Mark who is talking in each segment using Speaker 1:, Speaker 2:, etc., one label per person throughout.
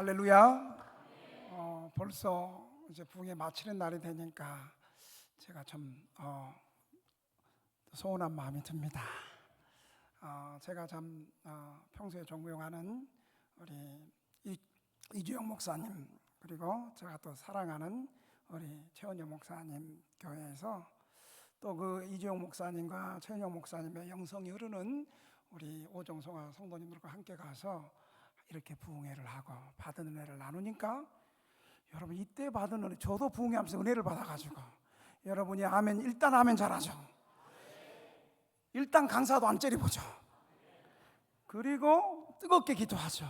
Speaker 1: 할렐루야. 벌써 이제 부흥회 마치는 날이 되니까 제가 좀 서운한 마음이 듭니다. 제가 참 평소에 존경하는 우리 이주영 목사님, 그리고 제가 또 사랑하는 우리 최은영 목사님 교회에서 또 그 이주영 목사님과 최은영 목사님의 영성이 흐르는 우리 오정성화 성도님들과 함께 가서 이렇게 부흥회를 하고 받은 은혜를 나누니까, 여러분 이때 받은 은혜, 저도 부흥회하면서 은혜를 받아가지고 여러분이 아멘, 일단 아멘 잘하죠. 일단 강사도 안 째려보죠. 그리고 뜨겁게 기도하죠.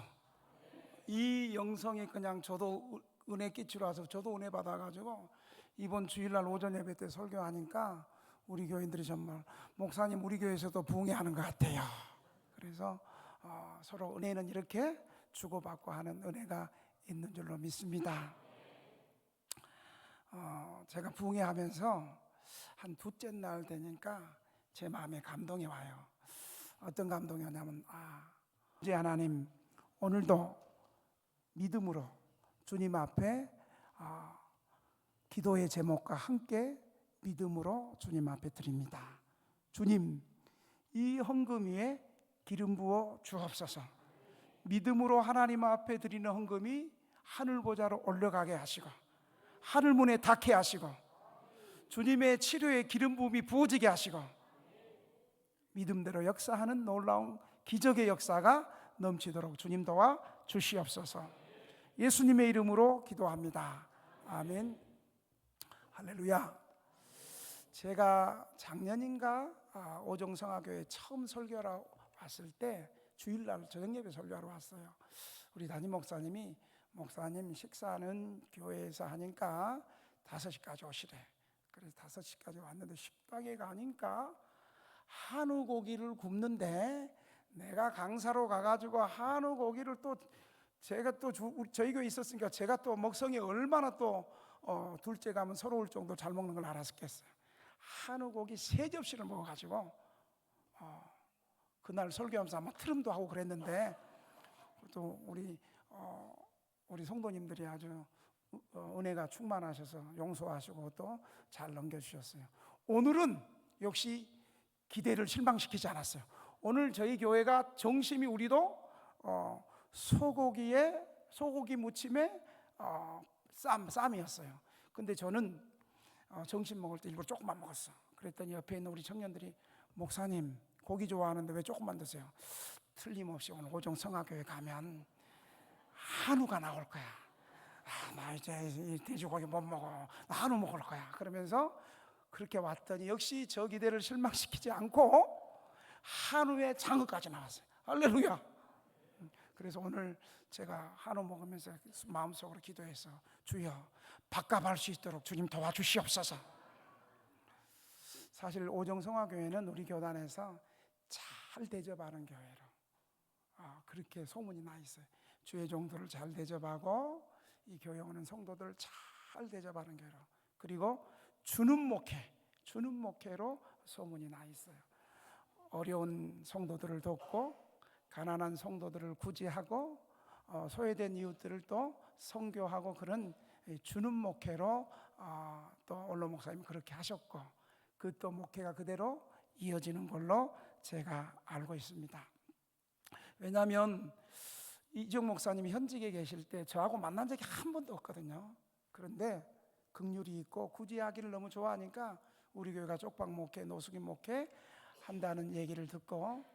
Speaker 1: 이 영성이 그냥 저도 은혜 끼치러 와서 저도 은혜 받아가지고 이번 주일날 오전 예배 때 설교하니까 우리 교인들이 정말 목사님 우리 교회에서도 부흥회 하는 것 같아요. 그래서 서로 은혜는 이렇게 주고받고 하는 은혜가 있는 줄로 믿습니다. 제가 부흥회 하면서 한 둘째 날 되니까 제 마음에 감동이 와요. 어떤 감동이 오냐면, 이제 하나님 오늘도 믿음으로 주님 앞에 기도의 제목과 함께 믿음으로 주님 앞에 드립니다. 주님, 이 헌금 위에 기름 부어 주옵소서. 믿음으로 하나님 앞에 드리는 헌금이 하늘 보좌로 올라가게 하시고 하늘 문에 닿게 하시고 주님의 치료에 기름 부음이 부어지게 하시고 믿음대로 역사하는 놀라운 기적의 역사가 넘치도록 주님 도와 주시옵소서. 예수님의 이름으로 기도합니다. 아멘. 할렐루야. 제가 작년인가 오정성화교회 처음 설교하러 왔을 때 주일날 저녁예배 설교하러 왔어요. 우리 담임 목사님이, 목사님 식사는 교회에서 하니까 5시까지 오시래. 그래서 5시까지 왔는데 식당에 가니까 한우 고기를 굽는데, 내가 강사로 가가지고 한우 고기를 또 제가 또 저희 교회에 있었으니까 제가 또 먹성이 얼마나 또 둘째 가면 서러울 정도 잘 먹는 걸 알았겠어요. 한우 고기 3접시를 먹어가지고 그날 설교하면서 아마 트름도 하고 그랬는데, 또 우리 성도님들이 아주 은혜가 충만하셔서 용서하시고 또 잘 넘겨주셨어요. 오늘은 역시 기대를 실망시키지 않았어요. 오늘 저희 교회가 정심이, 우리도 소고기 무침에 쌈이었어요. 근데 저는 점심 먹을 때 일부러 조금만 먹었어. 그랬더니 옆에 있는 우리 청년들이, 목사님 고기 좋아하는데 왜 조금만 드세요? 틀림없이 오늘 오정성화교회 가면 한우가 나올 거야. 나 이제 돼지고기 못 먹어. 나 한우 먹을 거야. 그러면서 그렇게 왔더니 역시 저 기대를 실망시키지 않고 한우에 장어까지 나왔어요. 할렐루야. 그래서 오늘 제가 한우 먹으면서 마음속으로 기도해서, 주여 밥값할 수 있도록 주님 도와주시옵소서. 사실 오정성화교회는 우리 교단에서 잘 대접하는 교회로 그렇게 소문이 나 있어요. 주의 종들을 잘 대접하고 이 교회 오는 성도들을 잘 대접하는 교회로, 그리고 주는 목회로 소문이 나 있어요. 어려운 성도들을 돕고 가난한 성도들을 구제하고 소외된 이웃들을 또 선교하고, 그런 주는 목회로 또 원로 목사님이 그렇게 하셨고, 그 또 목회가 그대로 이어지는 걸로 제가 알고 있습니다. 왜냐하면 이주영 목사님이 현직에 계실 때 저하고 만난 적이 한 번도 없거든요. 그런데 긍휼이 있고 구제하기를 너무 좋아하니까 우리 교회가 쪽방 목회, 노숙인 목회 한다는 얘기를 듣고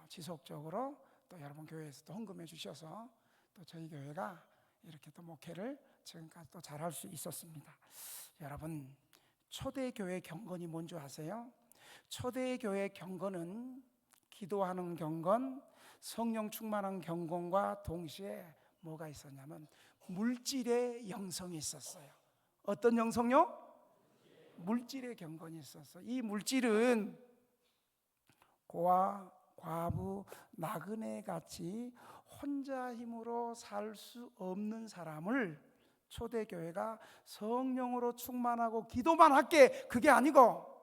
Speaker 1: 지속적으로 또 여러분 교회에서 또 헌금해 주셔서 또 저희 교회가 이렇게 또 목회를 지금까지 또 잘할 수 있었습니다. 여러분, 초대교회 경건이 뭔지 아세요? 초대교회 경건은 기도하는 경건, 성령 충만한 경건과 동시에 뭐가 있었냐면 물질의 영성이 있었어요. 어떤 영성요? 물질의 경건이 있었어요. 이 물질은 고아, 과부, 나그네 같이 혼자 힘으로 살 수 없는 사람을 초대교회가 성령으로 충만하고 기도만 할게, 그게 아니고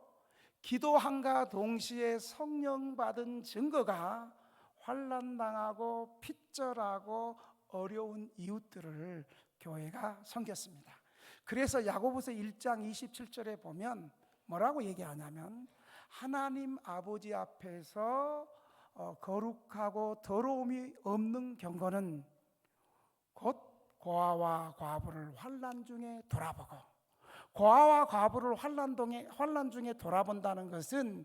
Speaker 1: 기도함과 동시에 성령 받은 증거가 환난당하고 핍절하고 어려운 이웃들을 교회가 섬겼습니다. 그래서 야고보서 1장 27절에 보면 뭐라고 얘기하냐면 하나님 아버지 앞에서 거룩하고 더러움이 없는 경건은 곧 고아와 과부를 환난 중에 돌아보고, 고아와 과부를 환난 중에 돌아본다는 것은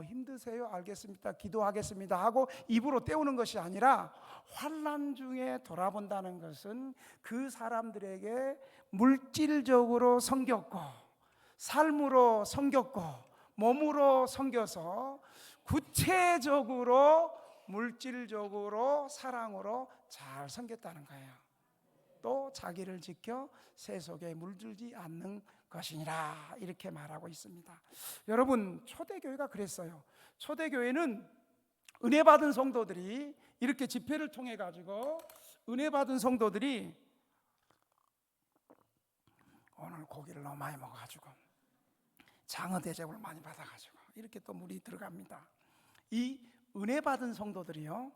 Speaker 1: 힘드세요? 알겠습니다. 기도하겠습니다 하고 입으로 때우는 것이 아니라, 환난 중에 돌아본다는 것은 그 사람들에게 물질적으로 섬겼고, 삶으로 섬겼고, 몸으로 섬겨서 구체적으로 물질적으로 사랑으로 잘 섬겼다는 거예요. 또 자기를 지켜 세속에 물들지 않는 것이니라, 이렇게 말하고 있습니다. 여러분, 초대교회가 그랬어요. 초대교회는 은혜 받은 성도들이 이렇게 집회를 통해 가지고, 은혜 받은 성도들이 오늘 고기를 너무 많이 먹어가지고 장어 대접을 많이 받아가지고 이렇게 또 물이 들어갑니다. 이 은혜 받은 성도들이요,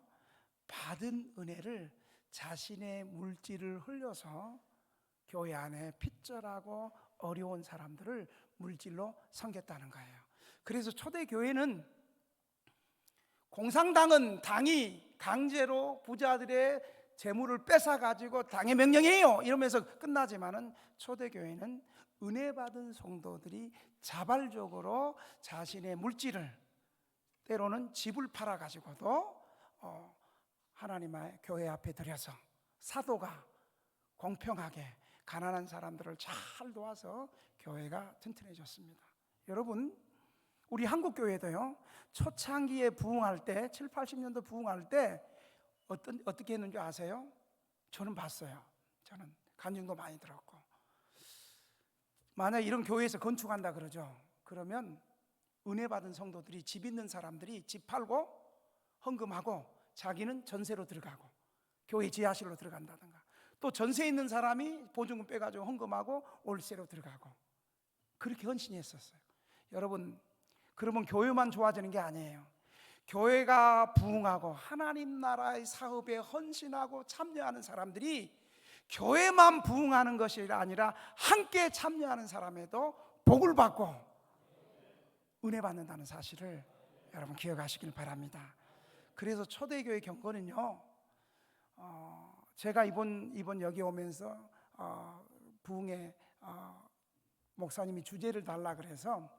Speaker 1: 받은 은혜를 자신의 물질을 흘려서 교회 안에 핏절하고 어려운 사람들을 물질로 섬겼다는 거예요. 그래서 초대교회는 공산당은 당이 강제로 부자들의 재물을 뺏어가지고 당의 명령이에요 이러면서 끝나지만은, 초대교회는 은혜 받은 성도들이 자발적으로 자신의 물질을, 때로는 집을 팔아가지고도 하나님의 교회 앞에 들여서 사도가 공평하게 가난한 사람들을 잘 도와서 교회가 튼튼해졌습니다. 여러분, 우리 한국교회도요, 초창기에 부흥할 때, 7, 80년도 부흥할 때 어떻게 했는지 아세요? 저는 봤어요. 저는 간증도 많이 들었고, 만약 이런 교회에서 건축한다 그러죠. 그러면 은혜 받은 성도들이, 집 있는 사람들이 집 팔고 헌금하고 자기는 전세로 들어가고 교회 지하실로 들어간다든가, 또 전세 있는 사람이 보증금 빼가지고 헌금하고 월세로 들어가고, 그렇게 헌신했었어요. 여러분, 그러면 교회만 좋아지는 게 아니에요. 교회가 부흥하고 하나님 나라의 사업에 헌신하고 참여하는 사람들이 교회만 부흥하는 것이 아니라 함께 참여하는 사람에도 복을 받고 은혜 받는다는 사실을 여러분 기억하시길 바랍니다. 그래서 초대교회 경건은요, 제가 이번 여기 오면서 부흥회 목사님이 주제를 달라 그래서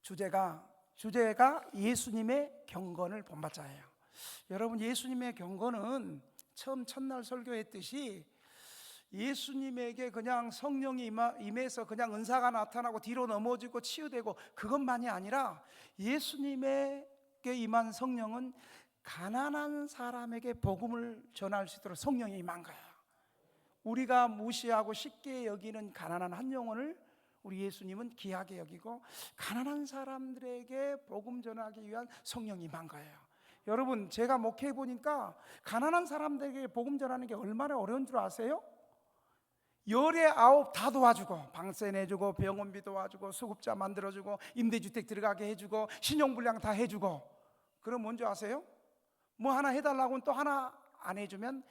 Speaker 1: 주제가 예수님의 경건을 본받자예요. 여러분, 예수님의 경건은 처음 첫날 설교했듯이 예수님에게 그냥 성령이 임해서 그냥 은사가 나타나고 뒤로 넘어지고 치유되고 그것만이 아니라, 예수님에게 임한 성령은 가난한 사람에게 복음을 전할 수 있도록 성령이 임한 거예요. 우리가 무시하고 쉽게 여기는 가난한 한 영혼을 우리 예수님은 귀하게 여기고 가난한 사람들에게 복음 전하기 위한 성령이 임한 거예요. 여러분, 제가 목회해 보니까 가난한 사람들에게 복음 전하는 게 얼마나 어려운 줄 아세요? 열에 아홉 다 도와주고, 방세 내주고, 병원비 도와주고, 수급자 만들어주고, 임대주택 들어가게 해주고, 신용불량 다 해주고, 그럼 뭔지 아세요? 뭐 하나 해달라고 하면 또 하나 안 해주면,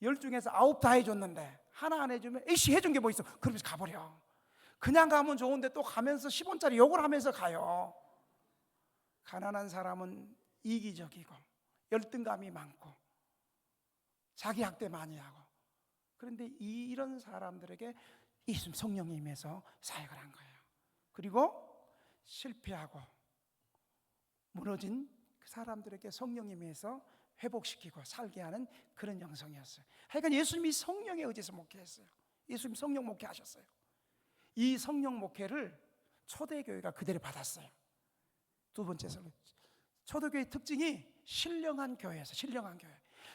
Speaker 1: 열 중에서 아홉 다 해줬는데 하나 안 해주면 에이씨 해준 게 뭐 있어, 그러면서 가버려. 그냥 가면 좋은데 또 가면서 10원짜리 욕을 하면서 가요. 가난한 사람은 이기적이고 열등감이 많고 자기 학대 많이 하고, 그런데 이런 사람들에게 예수님 성령이 임해서 사역을 한 거예요. 그리고 실패하고 무너진 그 사람들에게 성령이 임해서 회복시키고 살게 하는 그런 영성이었어요. 하여간 예수님이 성령에 의지해서 목회했어요. 예수님이 성령 목회하셨어요. 이 성령 목회를 초대교회가 그대로 받았어요. 두 번째로, 초대교회의 특징이 신령한 교회였어요.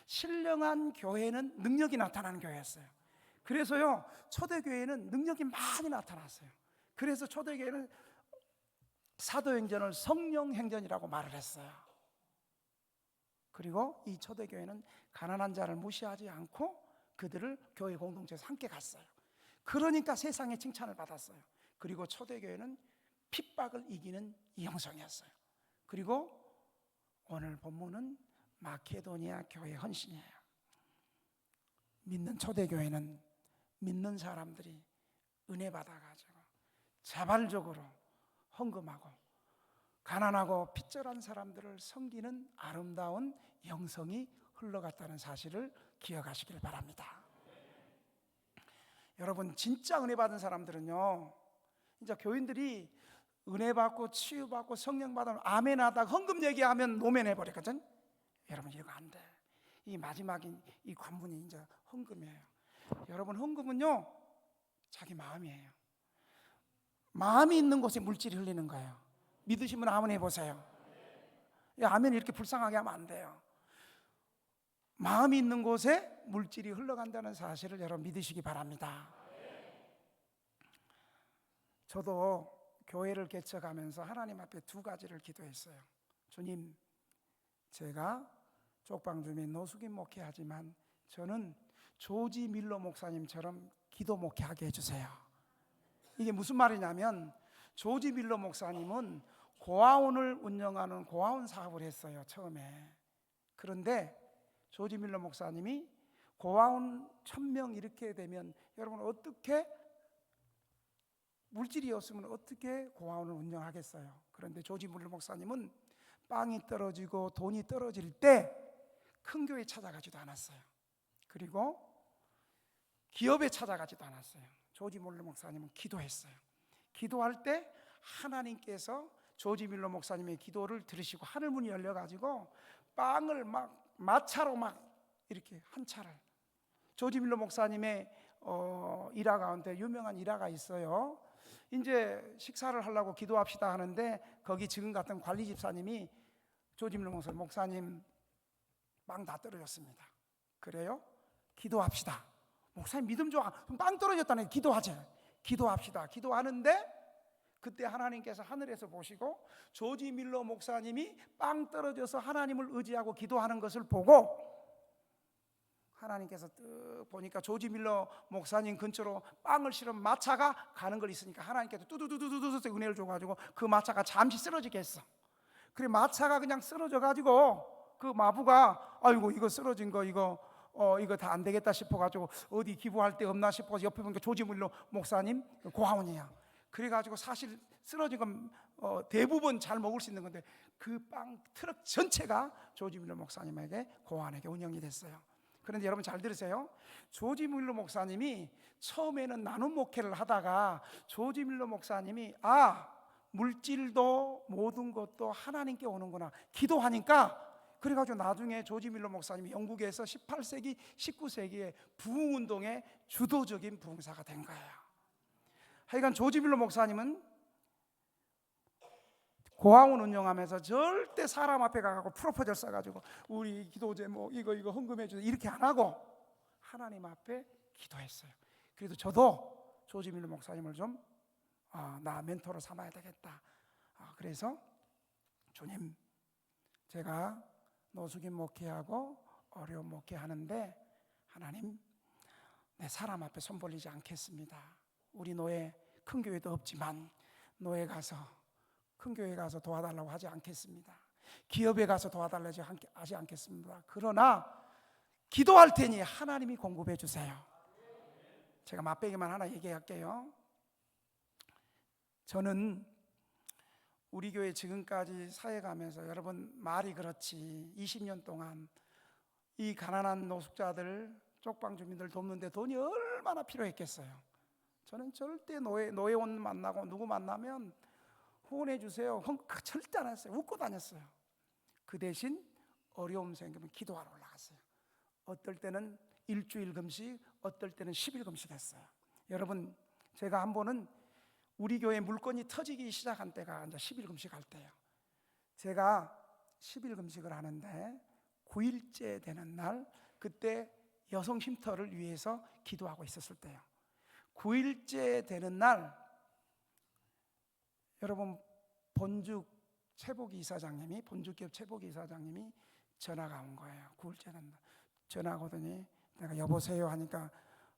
Speaker 1: 신령한 교회는 능력이 나타나는 교회였어요. 그래서요, 초대교회는 능력이 많이 나타났어요. 그래서 초대교회는 사도행전을 성령행전이라고 말을 했어요. 그리고 이 초대교회는 가난한 자를 무시하지 않고 그들을 교회 공동체에서 함께 갔어요. 그러니까 세상의 칭찬을 받았어요. 그리고 초대교회는 핍박을 이기는 이 형성이었어요. 그리고 오늘 본문은 마케도니아 교회 헌신이에요. 믿는 초대교회는 믿는 사람들이 은혜 받아가지고 자발적으로 헌금하고 가난하고 핏절한 사람들을 섬기는 아름다운 영성이 흘러갔다는 사실을 기억하시길 바랍니다. 여러분, 진짜 은혜 받은 사람들은요, 이제 교인들이 은혜 받고 치유받고 성령 받으면 아멘 하다가 헌금 얘기하면 노면해 버리거든. 여러분, 이거 안 돼. 이 마지막인 이 관문이 이제 헌금이에요. 여러분, 헌금은요 자기 마음이에요. 마음이 있는 곳에 물질이 흘리는 거예요. 믿으시면 아멘 해보세요. 아멘 이렇게 불쌍하게 하면 안 돼요. 마음이 있는 곳에 물질이 흘러간다는 사실을 여러분 믿으시기 바랍니다. 저도 교회를 개척하면서 하나님 앞에 두 가지를 기도했어요. 주님, 제가 쪽방주민 노숙인 목회하지만 저는 조지 밀러 목사님처럼 기도 목회하게 해주세요. 이게 무슨 말이냐면, 조지 밀러 목사님은 고아원을 운영하는 고아원 사업을 했어요, 처음에. 그런데 조지 밀러 목사님이 고아원 1000명 이렇게 되면 여러분 어떻게, 물질이 없으면 어떻게 고아원을 운영하겠어요? 그런데 조지 밀러 목사님은 빵이 떨어지고 돈이 떨어질 때 큰 교회 찾아가지도 않았어요. 그리고 기업에 찾아가지도 않았어요. 조지 밀러 목사님은 기도했어요. 기도할 때 하나님께서 조지 밀러 목사님의 기도를 들으시고 하늘문이 열려가지고 빵을 막 마차로 막 이렇게 한 차를, 조지 밀러 목사님의 일화 가운데 유명한 일화가 있어요. 이제 식사를 하려고 기도합시다 하는데 거기 지금 같은 관리 집사님이 조지 밀러 목사님 빵 다 떨어졌습니다. 그래요? 기도합시다. 목사님 믿음 좋아. 빵 떨어졌다네. 기도하자. 기도합시다. 기도하는데 그때 하나님께서 하늘에서 보시고 조지 밀러 목사님이 빵 떨어져서 하나님을 의지하고 기도하는 것을 보고 하나님께서 뜩 보니까 조지 밀러 목사님 근처로 빵을 실은 마차가 가는 걸 있으니까 하나님께서 뚜두두두두두 은혜를 줘가지고 그 마차가 잠시 쓰러지게 했어. 그래 마차가 그냥 쓰러져가지고 그 마부가 아이고 이거 쓰러진 거 이거 다 안 되겠다 싶어가지고 어디 기부할 데 없나 싶어서 옆에 보니까 조지 밀러 목사님 고아원이야. 그래가지고 사실 쓰러진 건 대부분 잘 먹을 수 있는 건데 그 빵 트럭 전체가 조지 밀러 목사님에게 고아원에게 운영이 됐어요. 그런데 여러분 잘 들으세요. 조지 밀러 목사님이 처음에는 나눔 목회를 하다가 조지 밀러 목사님이 물질도 모든 것도 하나님께 오는구나 기도하니까, 그래가지고 나중에 조지 밀러 목사님이 영국에서 18세기 19세기에 부흥운동의 주도적인 부흥사가 된 거예요. 하여간 조지 밀러 목사님은 고아원 운영하면서 절대 사람 앞에 가서 프로포즈를 써가지고 우리 기도 제목 이거 헌금해 주세요 이렇게 안 하고 하나님 앞에 기도했어요. 그래도 저도 조지 밀러 목사님을 좀 나 멘토로 삼아야 되겠다. 그래서 주님, 제가 노숙인 목회하고 어려운 목회하는데 하나님, 내 사람 앞에 손 벌리지 않겠습니다. 우리 노예 큰 교회도 없지만 노예 가서 큰 교회 가서 도와달라고 하지 않겠습니다. 기업에 가서 도와달라고 하지 않겠습니다. 그러나 기도할 테니 하나님이 공급해 주세요. 제가 맛배기만 하나 얘기할게요. 저는 우리 교회 지금까지 사역하면서 여러분 말이 그렇지 20년 동안 이 가난한 노숙자들 쪽방 주민들 돕는데 돈이 얼마나 필요했겠어요. 저는 절대 노예원 만나고 누구 만나면 후원해 주세요 절대 안 했어요. 웃고 다녔어요. 그 대신 어려움 생기면 기도하러 올라갔어요. 어떨 때는 일주일 금식, 어떨 때는 10일 금식 했어요. 여러분, 제가 한 번은 우리 교회 물건이 터지기 시작한 때가 이제 10일 금식할 때예요. 제가 10일 금식을 하는데 9일째 되는 날, 그때 여성 쉼터를 위해서 기도하고 있었을 때예요. 9일째 되는 날, 여러분 본죽 최복이 이사장님이, 본죽기업 최복이 이사장님이 전화가 온 거예요. 9일째 되는 날 전화가 오더니 내가 여보세요 하니까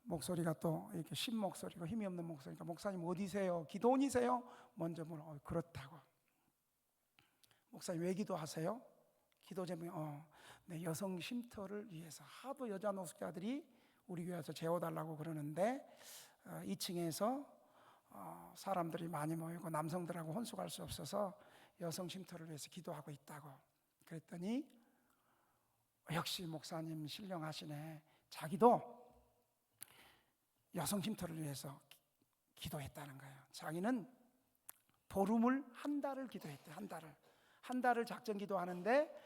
Speaker 1: 목소리가 또 이렇게 쉰 목소리고 힘이 없는 목소리니까 목사님 어디세요? 기도원이세요? 먼저 물어. 그렇다고. 목사님 왜 기도하세요? 기도 제목이 네, 여성 쉼터를 위해서 하도 여자 노숙자들이 우리 교회에서 재워달라고 그러는데 2층에서 사람들이 많이 모이고 남성들하고 혼숙할 수 없어서 여성 쉼터를 위해서 기도하고 있다고 그랬더니 역시 목사님 신령하시네. 자기도 여성 쉼터를 위해서 기도했다는 거예요. 자기는 보름을 한 달을 기도했대. 한 달을 작정 기도하는데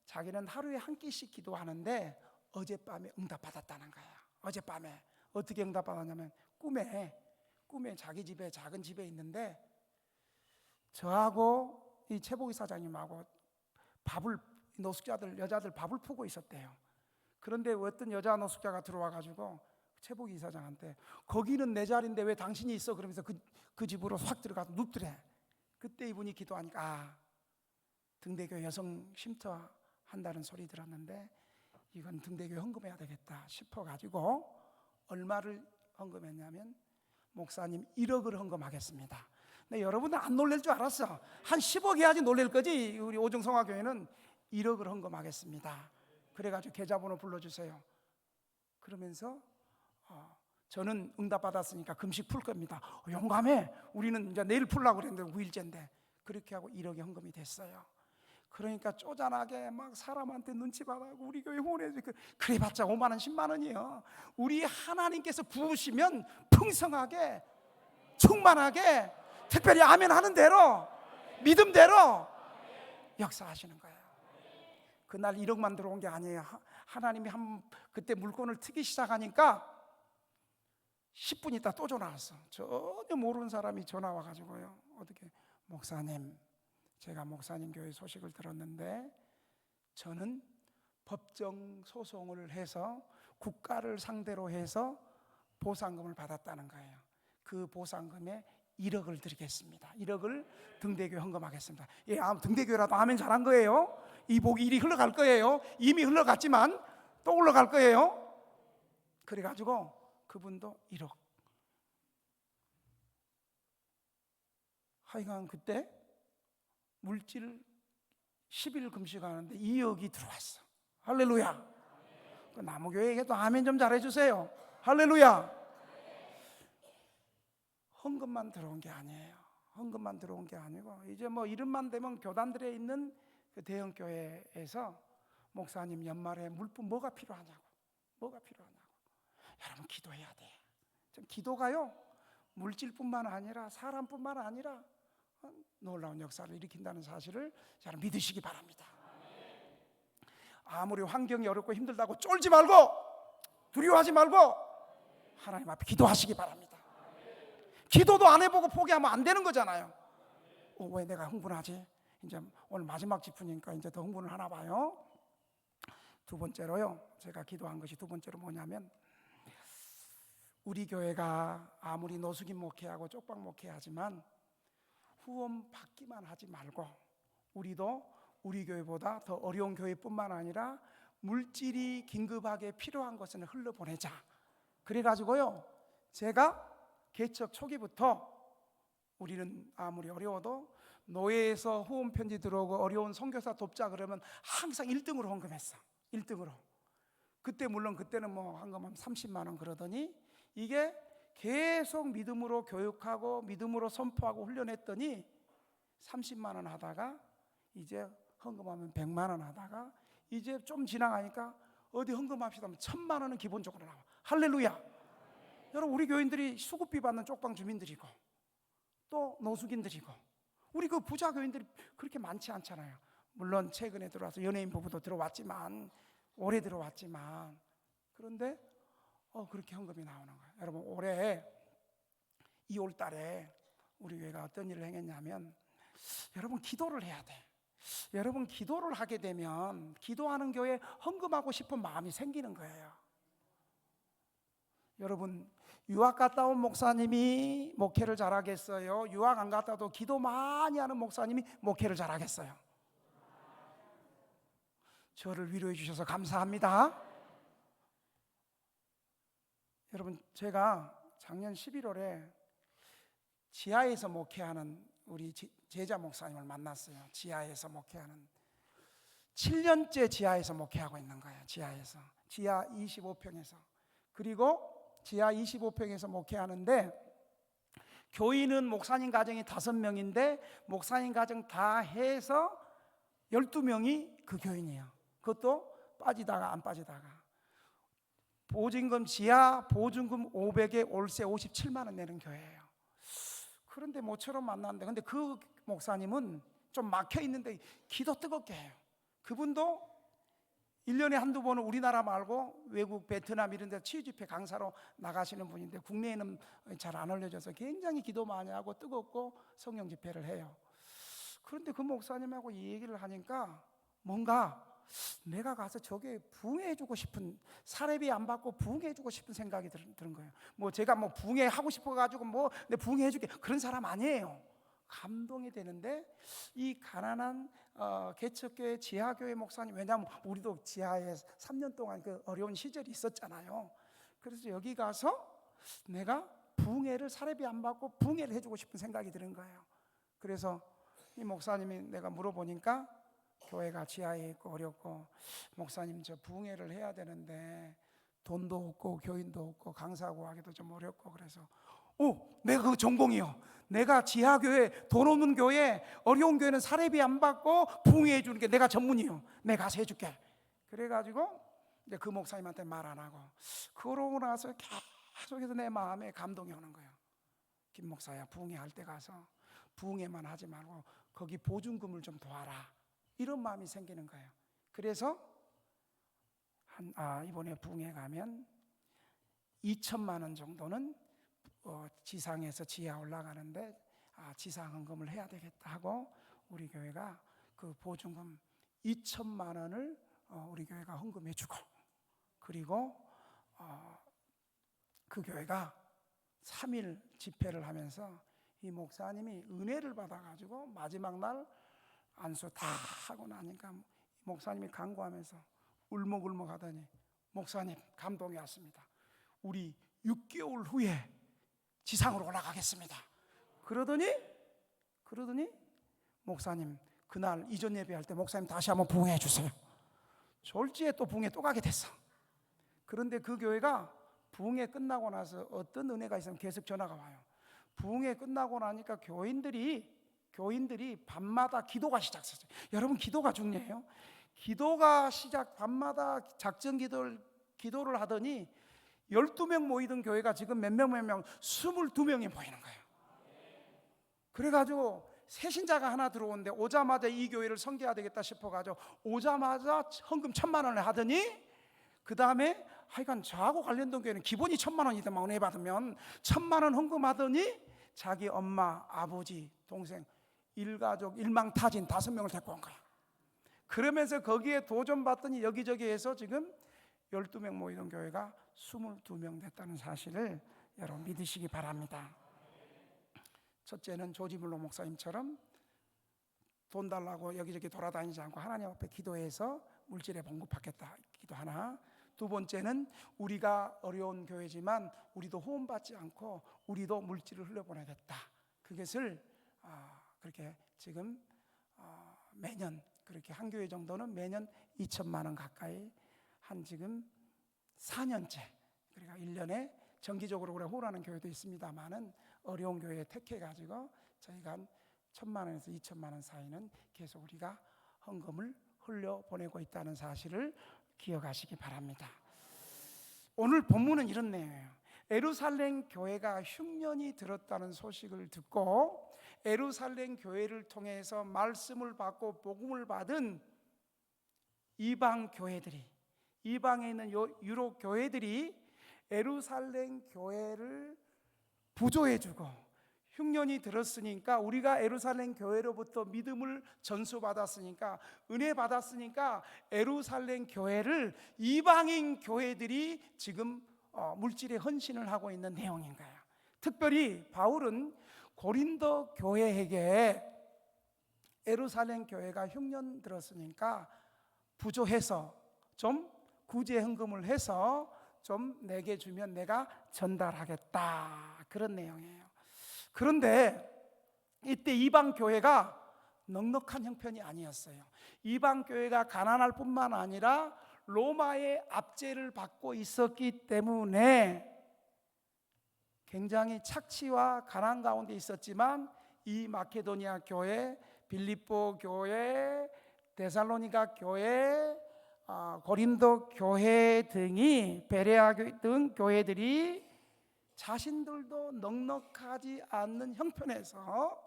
Speaker 1: 자기는 하루에 한 끼씩 기도하는데 어젯밤에 응답받았다는 거예요. 어젯밤에 어떻게 응답받았냐면 꿈에 자기 집에 작은 집에 있는데 저하고 이 최복희 사장님하고 노숙자들 여자들 밥을 푸고 있었대요. 그런데 어떤 여자 노숙자가 들어와 가지고 최복희 이사장한테 거기는 내 자리인데 왜 당신이 있어? 그러면서 그 집으로 확 들어가서 눕더래. 그때 이분이 기도하니까 등대교 여성 쉼터 한다는 소리 들었는데 이건 등대교에 헌금해야 되겠다 싶어가지고 얼마를 헌금했냐면 목사님 1억을 헌금하겠습니다. 근데 여러분은 안 놀랄 줄 알았어. 한 10억 해야지 놀랄 거지. 우리 오정성화교회는 1억을 헌금하겠습니다. 그래가지고 계좌번호 불러주세요. 그러면서 저는 응답받았으니까 금식 풀 겁니다. 용감해. 우리는 이제 내일 풀려고 그랬는데 9일째인데 그렇게 하고 1억이 헌금이 됐어요. 그러니까 쪼잔하게 막 사람한테 눈치 받아고 우리 교회 후원해줘. 그래봤자 5만 원 10만 원이요. 우리 하나님께서 부으시면 풍성하게 충만하게 특별히 아멘 하는 대로 믿음대로 역사하시는 거예요. 그날 1억만 들어온 게 아니에요. 하나님이 그때 물건을 트기 시작하니까 10분 있다 또 전화 왔어. 전혀 모르는 사람이 전화 와가지고요. 어떻게 목사님, 제가 목사님 교회 소식을 들었는데 저는 법정 소송을 해서 국가를 상대로 해서 보상금을 받았다는 거예요. 그 보상금에 1억을 드리겠습니다. 1억을 등대교에 헌금하겠습니다. 예, 등대교회라도 아멘 잘한 거예요. 이 복이 이리 흘러갈 거예요. 이미 흘러갔지만 또 올라갈 거예요. 그래가지고 그분도 1억. 하여간 그때 물질 10일 금식하는데 2억이 들어왔어. 할렐루야. 그 나무교회에게도 아멘 좀 잘해주세요. 할렐루야. 헌금만 들어온 게 아니에요. 헌금만 들어온 게 아니고 이제 뭐 이름만 되면 교단들에 있는 그 대형 교회에서 목사님 연말에 물품 뭐가 필요하냐고. 여러분 기도해야 돼. 좀 기도가요 물질뿐만 아니라 사람뿐만 아니라 놀라운 역사를 일으킨다는 사실을 잘 믿으시기 바랍니다. 아무리 환경이 어렵고 힘들다고 쫄지 말고 두려워하지 말고 하나님 앞에 기도하시기 바랍니다. 기도도 안 해보고 포기하면 안 되는 거잖아요. 왜 내가 흥분하지? 이제 오늘 마지막 집회니까 이제 더 흥분을 하나 봐요. 두 번째로요, 제가 기도한 것이 두 번째로 뭐냐면 우리 교회가 아무리 노숙인 목회하고 쪽방 목회하지만 후원 받기만 하지 말고 우리도 우리 교회보다 더 어려운 교회뿐만 아니라 물질이 긴급하게 필요한 것은 흘려보내자. 그래가지고요 제가 개척 초기부터 우리는 아무리 어려워도 노예에서 후원 편지 들어오고 어려운 선교사 돕자 그러면 항상 1등으로 헌금했어. 1등으로. 그때 물론 그때는 뭐 헌금하면 30만 원 그러더니 이게 계속 믿음으로 교육하고 믿음으로 선포하고 훈련했더니 30만 원 하다가 이제 헌금하면 100만 원 하다가 이제 좀 지나가니까 어디 헌금합시다 하면 1000만 원은 기본적으로 나와. 할렐루야. 여러분 우리 교인들이 수급비 받는 쪽방 주민들이고 또 노숙인들이고 우리 그 부자 교인들이 그렇게 많지 않잖아요. 물론 최근에 들어와서 연예인 부부도 들어왔지만 오래 들어왔지만 그런데 그렇게 헌금이 나오는 거예요. 여러분 올해 2월 달에 우리 교회가 어떤 일을 행했냐면 여러분 기도를 해야 돼. 여러분 기도를 하게 되면 기도하는 교회에 헌금하고 싶은 마음이 생기는 거예요. 여러분 유학 갔다 온 목사님이 목회를 잘하겠어요? 유학 안 갔다 와도 기도 많이 하는 목사님이 목회를 잘하겠어요? 저를 위로해 주셔서 감사합니다. 여러분 제가 작년 11월에 지하에서 목회하는 우리 제자 목사님을 만났어요. 지하에서 목회하는 7년째 지하에서 목회하고 있는 거예요. 지하에서. 지하 25평에서. 그리고 지하 25평에서 목회하는데 교인은 목사님 가정이 5명인데 목사님 가정 다 해서 12명이 그 교인이에요. 그것도 빠지다가 안 빠지다가. 보증금 지하 보증금 500에 월세 57만 원 내는 교회예요. 그런데 모처럼 만났는데 근데 그 목사님은 좀 막혀 있는데 기도 뜨겁게 해요. 그분도 1년에 한두 번은 우리나라 말고 외국 베트남 이런 데 치유집회 강사로 나가시는 분인데 국내에는 잘 안 알려져서 굉장히 기도 많이 하고 뜨겁고 성령 집회를 해요. 그런데 그 목사님하고 이 얘기를 하니까 뭔가 내가 가서 저게 부흥해주고 싶은, 사례비 안 받고 부흥해주고 싶은 생각이 드는 거예요. 뭐 제가 뭐 부흥하고 싶어가지고 뭐 내 부흥해줄게 그런 사람 아니에요. 감동이 되는데 이 가난한 개척교회 지하교회 목사님, 왜냐하면 우리도 지하에 3년 동안 그 어려운 시절이 있었잖아요. 그래서 여기 가서 내가 부흥회를 사례비 안 받고 부흥회를 해주고 싶은 생각이 드는 거예요. 그래서 이 목사님이 내가 물어보니까 교회가 지하에 있고 어렵고 목사님 저 부흥회를 해야 되는데 돈도 없고 교인도 없고 강사 구하기도 좀 어렵고 그래서 내가 그 전공이요. 내가 지하교회 돈 없는 교회 어려운 교회는 사례비 안 받고 부흥회 해주는 게 내가 전문이요. 내가 가서 해줄게. 그래가지고 이제 그 목사님한테 말 안 하고 그러고 나서 계속해서 내 마음에 감동이 오는 거예요. 김 목사야 부흥회 할 때 가서 부흥회만 하지 말고 거기 보증금을 좀 도와라. 이런 마음이 생기는 거예요. 그래서 이번에 부흥회 가면 2천만 원 정도는 지상에서 지하 올라가는데 지상 헌금을 해야 되겠다 하고 우리 교회가 그 보증금 2천만 원을 우리 교회가 헌금해 주고 그리고 그 교회가 3일 집회를 하면서 이 목사님이 은혜를 받아가지고 마지막 날 안수 다 하고 나니까 목사님이 간구하면서 울먹울먹 하더니 목사님 감동이 왔습니다. 우리 6개월 후에 지상으로 올라가겠습니다. 그러더니 목사님 그날 이전 예배할 때 목사님 다시 한번 부흥해 주세요. 졸지에 또 부흥회 또 가게 됐어. 그런데 그 교회가 부흥회 끝나고 나서 어떤 은혜가 있으면 계속 전화가 와요. 부흥회 끝나고 나니까 교인들이 밤마다 기도가 시작했어요. 여러분 기도가 중요해요. 기도가 밤마다 작정 기도를 하더니 12명 모이던 교회가 지금 몇 명 22명이 모이는 거예요. 그래가지고 새신자가 하나 들어오는데 오자마자 이 교회를 섬겨야 되겠다 싶어가지고 오자마자 헌금 1,000만 원을 하더니 그 다음에 하여간 저하고 관련된 교회는 기본이 1,000만 원이더만 은혜 받으면 1,000만 원 헌금하더니 자기 엄마, 아버지, 동생 일가족 일망타진 5명을 데리고 온 거야. 그러면서 거기에 도전 받더니 여기저기에서 지금 12명 모이던 교회가 22명 됐다는 사실을 여러분 믿으시기 바랍니다. 첫째는 조지물로 목사님처럼 돈 달라고 여기저기 돌아다니지 않고 하나님 앞에 기도해서 물질에 봉급받겠다 기도 하나. 두 번째는 우리가 어려운 교회지만 우리도 호응받지 않고 우리도 물질을 흘려보내겠다. 그것을 그렇게 지금 매년 그렇게 한 교회 정도는 매년 2천만 원 가까이 한 지금 4년째 그러니까 1년에 정기적으로 그래 호라는 교회도 있습니다만은 어려운 교회에 택해가지고 저희가 한 1,000만 원에서 2천만 원 사이는 계속 우리가 헌금을 흘려보내고 있다는 사실을 기억하시기 바랍니다. 오늘 본문은 이런 내용이에요. 예루살렘 교회가 흉년이 들었다는 소식을 듣고 예루살렘 교회를 통해서 말씀을 받고 복음을 받은 이방 교회들이 이방에 있는 유럽 교회들이 예루살렘 교회를 부조해주고 흉년이 들었으니까 우리가 예루살렘 교회로부터 믿음을 전수받았으니까 은혜 받았으니까 예루살렘 교회를 이방인 교회들이 지금 물질에 헌신을 하고 있는 내용인 거예요. 특별히 바울은 고린도 교회에게 예루살렘 교회가 흉년 들었으니까 부조해서 좀 구제 헌금을 해서 좀 내게 주면 내가 전달하겠다 그런 내용이에요. 그런데 이때 이방 교회가 넉넉한 형편이 아니었어요. 이방 교회가 가난할 뿐만 아니라 로마의 압제를 받고 있었기 때문에 굉장히 착취와 가난 가운데 있었지만 이 마케도니아 교회, 빌립보 교회, 데살로니가 교회, 고린도 교회 등이, 베레아 등 교회들이 자신들도 넉넉하지 않는 형편에서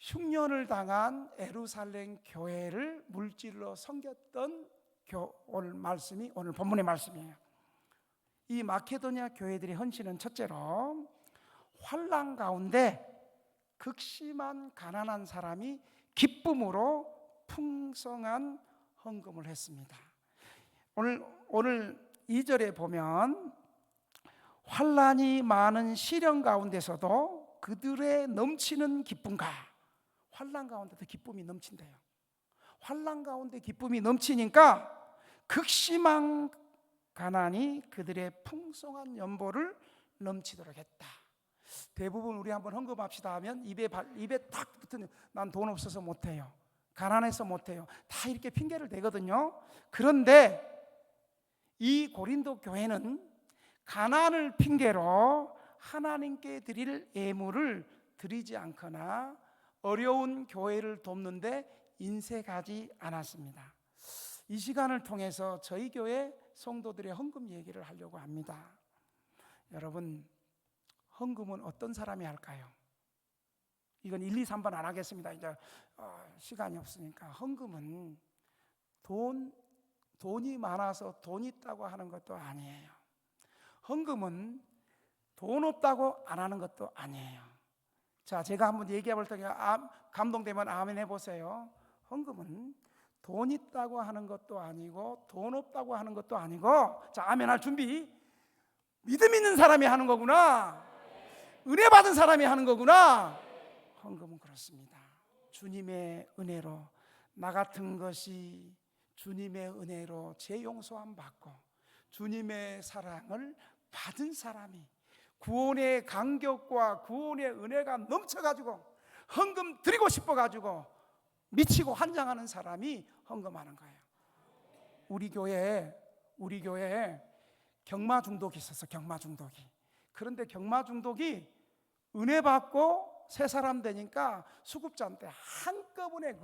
Speaker 1: 흉년을 당한 예루살렘 교회를 물질로 섬겼던 오늘 본문의 말씀이에요. 이 마케도니아 교회들의 헌신은 첫째로 환난 가운데 극심한 가난한 사람이 기쁨으로 풍성한 헌금을 했습니다. 오늘 2절에 보면 환난이 많은 시련 가운데서도 그들의 넘치는 기쁨과, 환난 가운데도 기쁨이 넘친대요. 환난 가운데 기쁨이 넘치니까 극심한 가난이 그들의 풍성한 연보를 넘치도록 했다. 대부분 우리 한번 헌금합시다 하면 입에 딱 붙은, 난 돈 없어서 못해요, 가난해서 못해요, 다 이렇게 핑계를 대거든요. 그런데 이 고린도 교회는 가난을 핑계로 하나님께 드릴 예물을 드리지 않거나 어려운 교회를 돕는데 인색하지 않았습니다. 이 시간을 통해서 저희 교회 성도들의 헌금 얘기를 하려고 합니다. 여러분, 헌금은 어떤 사람이 할까요? 이건 1, 2, 3번 안 하겠습니다. 이제 시간이 없으니까. 헌금은 돈이 많아서 돈 있다고 하는 것도 아니에요. 헌금은 돈 없다고 안 하는 것도 아니에요. 자, 제가 한번 얘기해 볼 테니까 감동되면 아멘 해보세요. 헌금은 돈 있다고 하는 것도 아니고 돈 없다고 하는 것도 아니고, 자, 아멘 할 준비. 믿음 있는 사람이 하는 거구나, 은혜 받은 사람이 하는 거구나. 헌금은 그렇습니다. 주님의 은혜로, 나 같은 것이 주님의 은혜로 제 용서함 받고 주님의 사랑을 받은 사람이, 구원의 감격과 구원의 은혜가 넘쳐가지고 헌금 드리고 싶어가지고 미치고 환장하는 사람이 헌금하는 거예요. 우리 교회에 경마 중독이 있었어. 경마 중독이. 그런데 경마 중독이 은혜 받고 새 사람 되니까 수급자한테 한꺼번에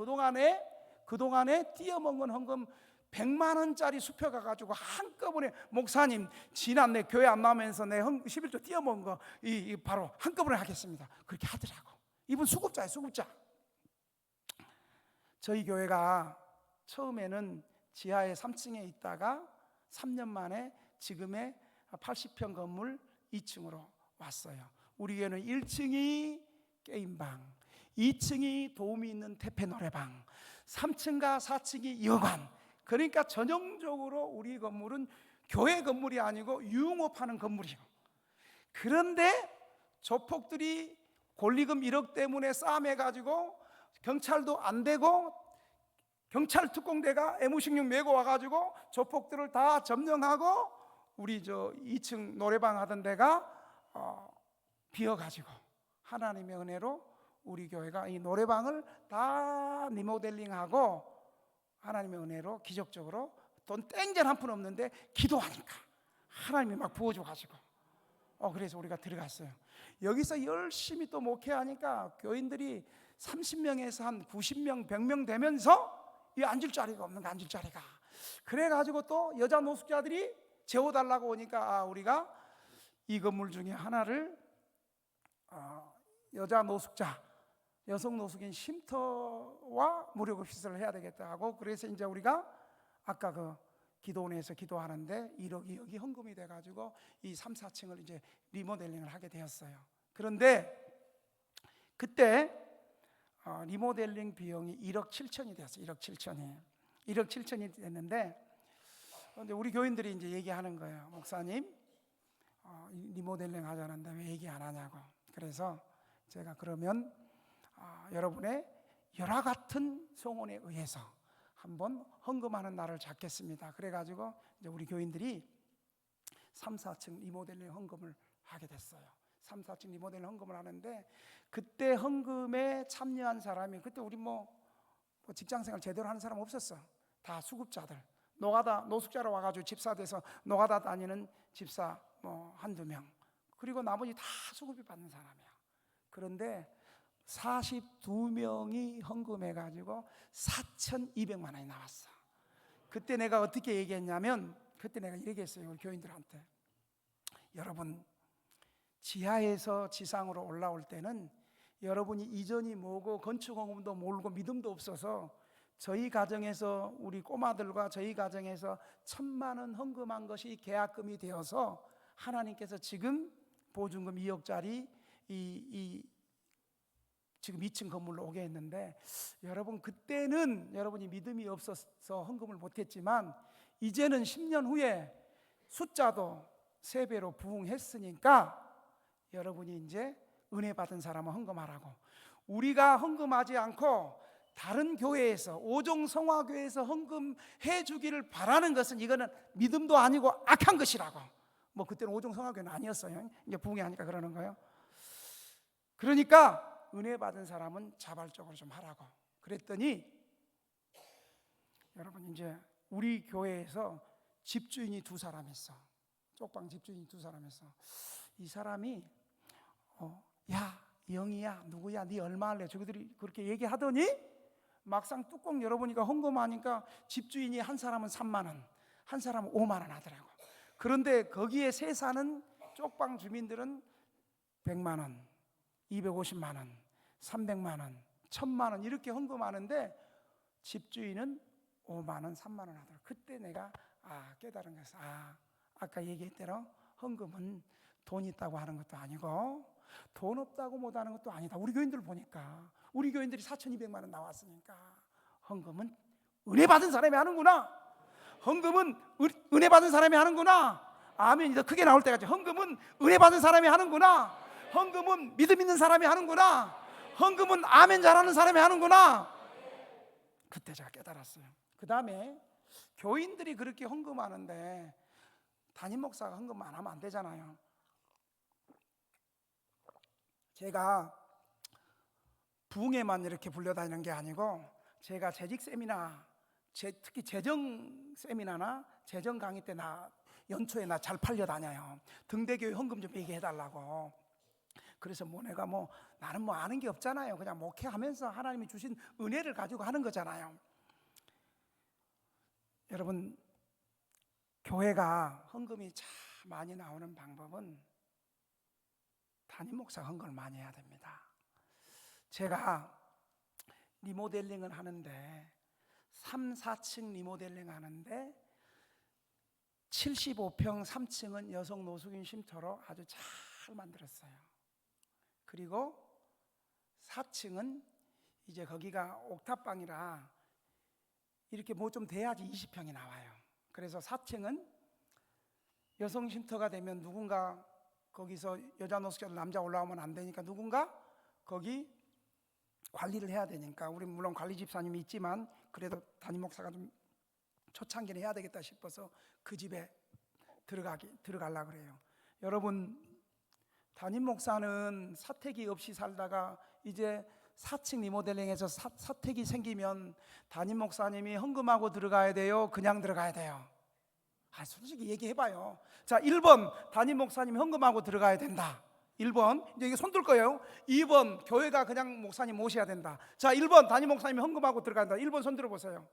Speaker 1: 그동안에 띄어먹은 헌금 100만 원짜리 수표 가가지고 한꺼번에, 목사님 지난 내 교회 안 나오면서 내 11조 띄어먹은 거 바로 한꺼번에 하겠습니다. 그렇게 하더라고. 이분 수급자예요, 수급자. 저희 교회가 처음에는 지하에 3층에 있다가 3년 만에 지금의 80평 건물 2층으로 왔어요. 우리 교회는 1층이 게임방, 2층이 도움이 있는 태페 노래방, 3층과 4층이 여관. 그러니까 전형적으로 우리 건물은 교회 건물이 아니고 유흥업하는 건물이에요. 그런데 조폭들이 권리금 1억 때문에 싸움해가지고 경찰도 안 되고 경찰 특공대가 M16 메고 와가지고 조폭들을 다 점령하고 우리 2층 노래방 하던 데가 비어가지고 하나님의 은혜로 우리 교회가 이 노래방을 다 리모델링하고 하나님의 은혜로 기적적으로 돈 땡전 한 푼 없는데 기도하니까 하나님이 막 부어줘가지고 그래서 우리가 들어갔어요. 여기서 열심히 또 목회하니까 교인들이 30명에서 한 90명, 100명 되면서 이 앉을 자리가 없는 거, 앉을 자리가. 그래가지고 또 여자 노숙자들이 재워달라고 오니까 우리가 이 건물 중에 하나를 여자 노숙자, 여성 노숙인 쉼터와 무료급 시설을 해야 되겠다 하고, 그래서 이제 우리가 아까 그 기도원에서 기도하는데 1억이 헌금이 돼가지고 이 3, 4층을 이제 리모델링을 하게 되었어요. 그런데 그때 리모델링 비용이 1억 7천이 되었어요. 1억 7천이 됐는데, 근데 우리 교인들이 이제 얘기하는 거예요. 목사님, 리모델링 하자는데 왜 얘기 안 하냐고. 그래서 제가 그러면 여러분의 열화 같은 소원에 의해서 한번 헌금하는 날을 잡겠습니다. 그래가지고 이제 우리 교인들이 3, 4층 리모델링 헌금을 하게 됐어요. 3, 4층 리모델링 헌금을 하는데, 그때 헌금에 참여한 사람이, 그때 우리 뭐 직장생활 제대로 하는 사람 없었어. 다 수급자들, 노숙자로 와가지고 집사 돼서 노가다 다니는 집사 뭐 한두 명, 그리고 나머지 다 수급이 받는 사람이야. 그런데 42명이 헌금해가지고 4,200만 원이 나왔어. 그때 내가 어떻게 얘기했냐면, 그때 내가 이렇게 했어요. 우리 교인들한테, 여러분, 지하에서 지상으로 올라올 때는 여러분이 이전이 뭐고 건축헌금도 모르고 믿음도 없어서, 저희 가정에서 우리 꼬마들과 저희 가정에서 1,000만 원 헌금한 것이 계약금이 되어서 하나님께서 지금 보증금 2억짜리 지금 2층 건물로 오게 했는데, 여러분 그때는 여러분이 믿음이 없어서 헌금을 못했지만, 이제는 10년 후에 숫자도 3배로 부흥했으니까 여러분이 이제 은혜 받은 사람은 헌금하라고. 우리가 헌금하지 않고 다른 교회에서, 오종성화교회에서 헌금해 주기를 바라는 것은, 이거는 믿음도 아니고 악한 것이라고. 뭐 그때는 오종성화교회는 아니었어요. 이제 부흥이 하니까 그러는 거예요. 그러니까 은혜 받은 사람은 자발적으로 좀 하라고 그랬더니, 여러분 이제 우리 교회에서 집주인이 2사람 있어. 쪽방 집주인이 2사람 있어. 이 사람이 야 영희야 누구야 네 얼마 할래? 저기들이 그렇게 얘기하더니 막상 뚜껑 열어보니까 헌금하니까 집주인이 한 사람은 3만 원, 한 사람은 5만 원 하더라고. 그런데 거기에 세사는 쪽방 주민들은 100만 원, 250만 원, 300만 원, 1,000만 원 이렇게 헌금하는데, 집주인은 5만 원, 3만 원 하더라고. 그때 내가 깨달은 것은, 아까 얘기했대로 헌금은 돈 있다고 하는 것도 아니고 돈 없다고 못하는 것도 아니다. 우리 교인들 보니까, 우리 교인들이 4,200만 원 나왔으니까 헌금은 은혜 받은 사람이 하는구나. 헌금은 은혜 받은 사람이 하는구나. 아멘이 더 크게 나올 때까지 헌금은 은혜 받은 사람이 하는구나. 헌금은 믿음 있는 사람이 하는구나. 헌금은 아멘 잘하는 사람이 하는구나. 그때 제가 깨달았어요. 그 다음에 교인들이 그렇게 헌금하는데 담임 목사가 헌금 안 하면 안 되잖아요. 제가 부흥회만 이렇게 불려다니는 게 아니고, 제가 재직 세미나, 특히 재정 세미나나 재정 강의 때 연초에 잘 팔려 다녀요. 등대교회 헌금 좀 얘기해 달라고. 그래서 내가 나는 아는 게 없잖아요. 그냥 목회하면서 하나님이 주신 은혜를 가지고 하는 거잖아요. 여러분, 교회가 헌금이 참 많이 나오는 방법은 담임 목사 헌금을 많이 해야 됩니다. 제가 리모델링을 하는데 3, 4층 리모델링 하는데 75평 3층은 여성 노숙인 쉼터로 아주 잘 만들었어요. 그리고 4층은 이제 거기가 옥탑방이라 이렇게 좀 돼야지 20평이 나와요. 그래서 4층은 여성 쉼터가 되면 누군가 거기서 여자 노숙자들 남자 올라오면 안 되니까 누군가 거기 관리를 해야 되니까, 우리 물론 관리 집사님이 있지만 그래도 담임 목사가 좀 초창기는 해야 되겠다 싶어서 그 집에 들어가려고 그래요. 여러분, 담임 목사는 사택이 없이 살다가 이제 4층 리모델링해서 사택이 생기면 담임 목사님이 헌금하고 들어가야 돼요? 그냥 들어가야 돼요? 솔직히 얘기해봐요. 자, 1번 담임 목사님이 헌금하고 들어가야 된다. 1번, 이제 이게 손 들 거예요. 2번 교회가 그냥 목사님 모셔야 된다. 자, 1번 담임 목사님이 헌금하고 들어간다. 1번 손 들어보세요.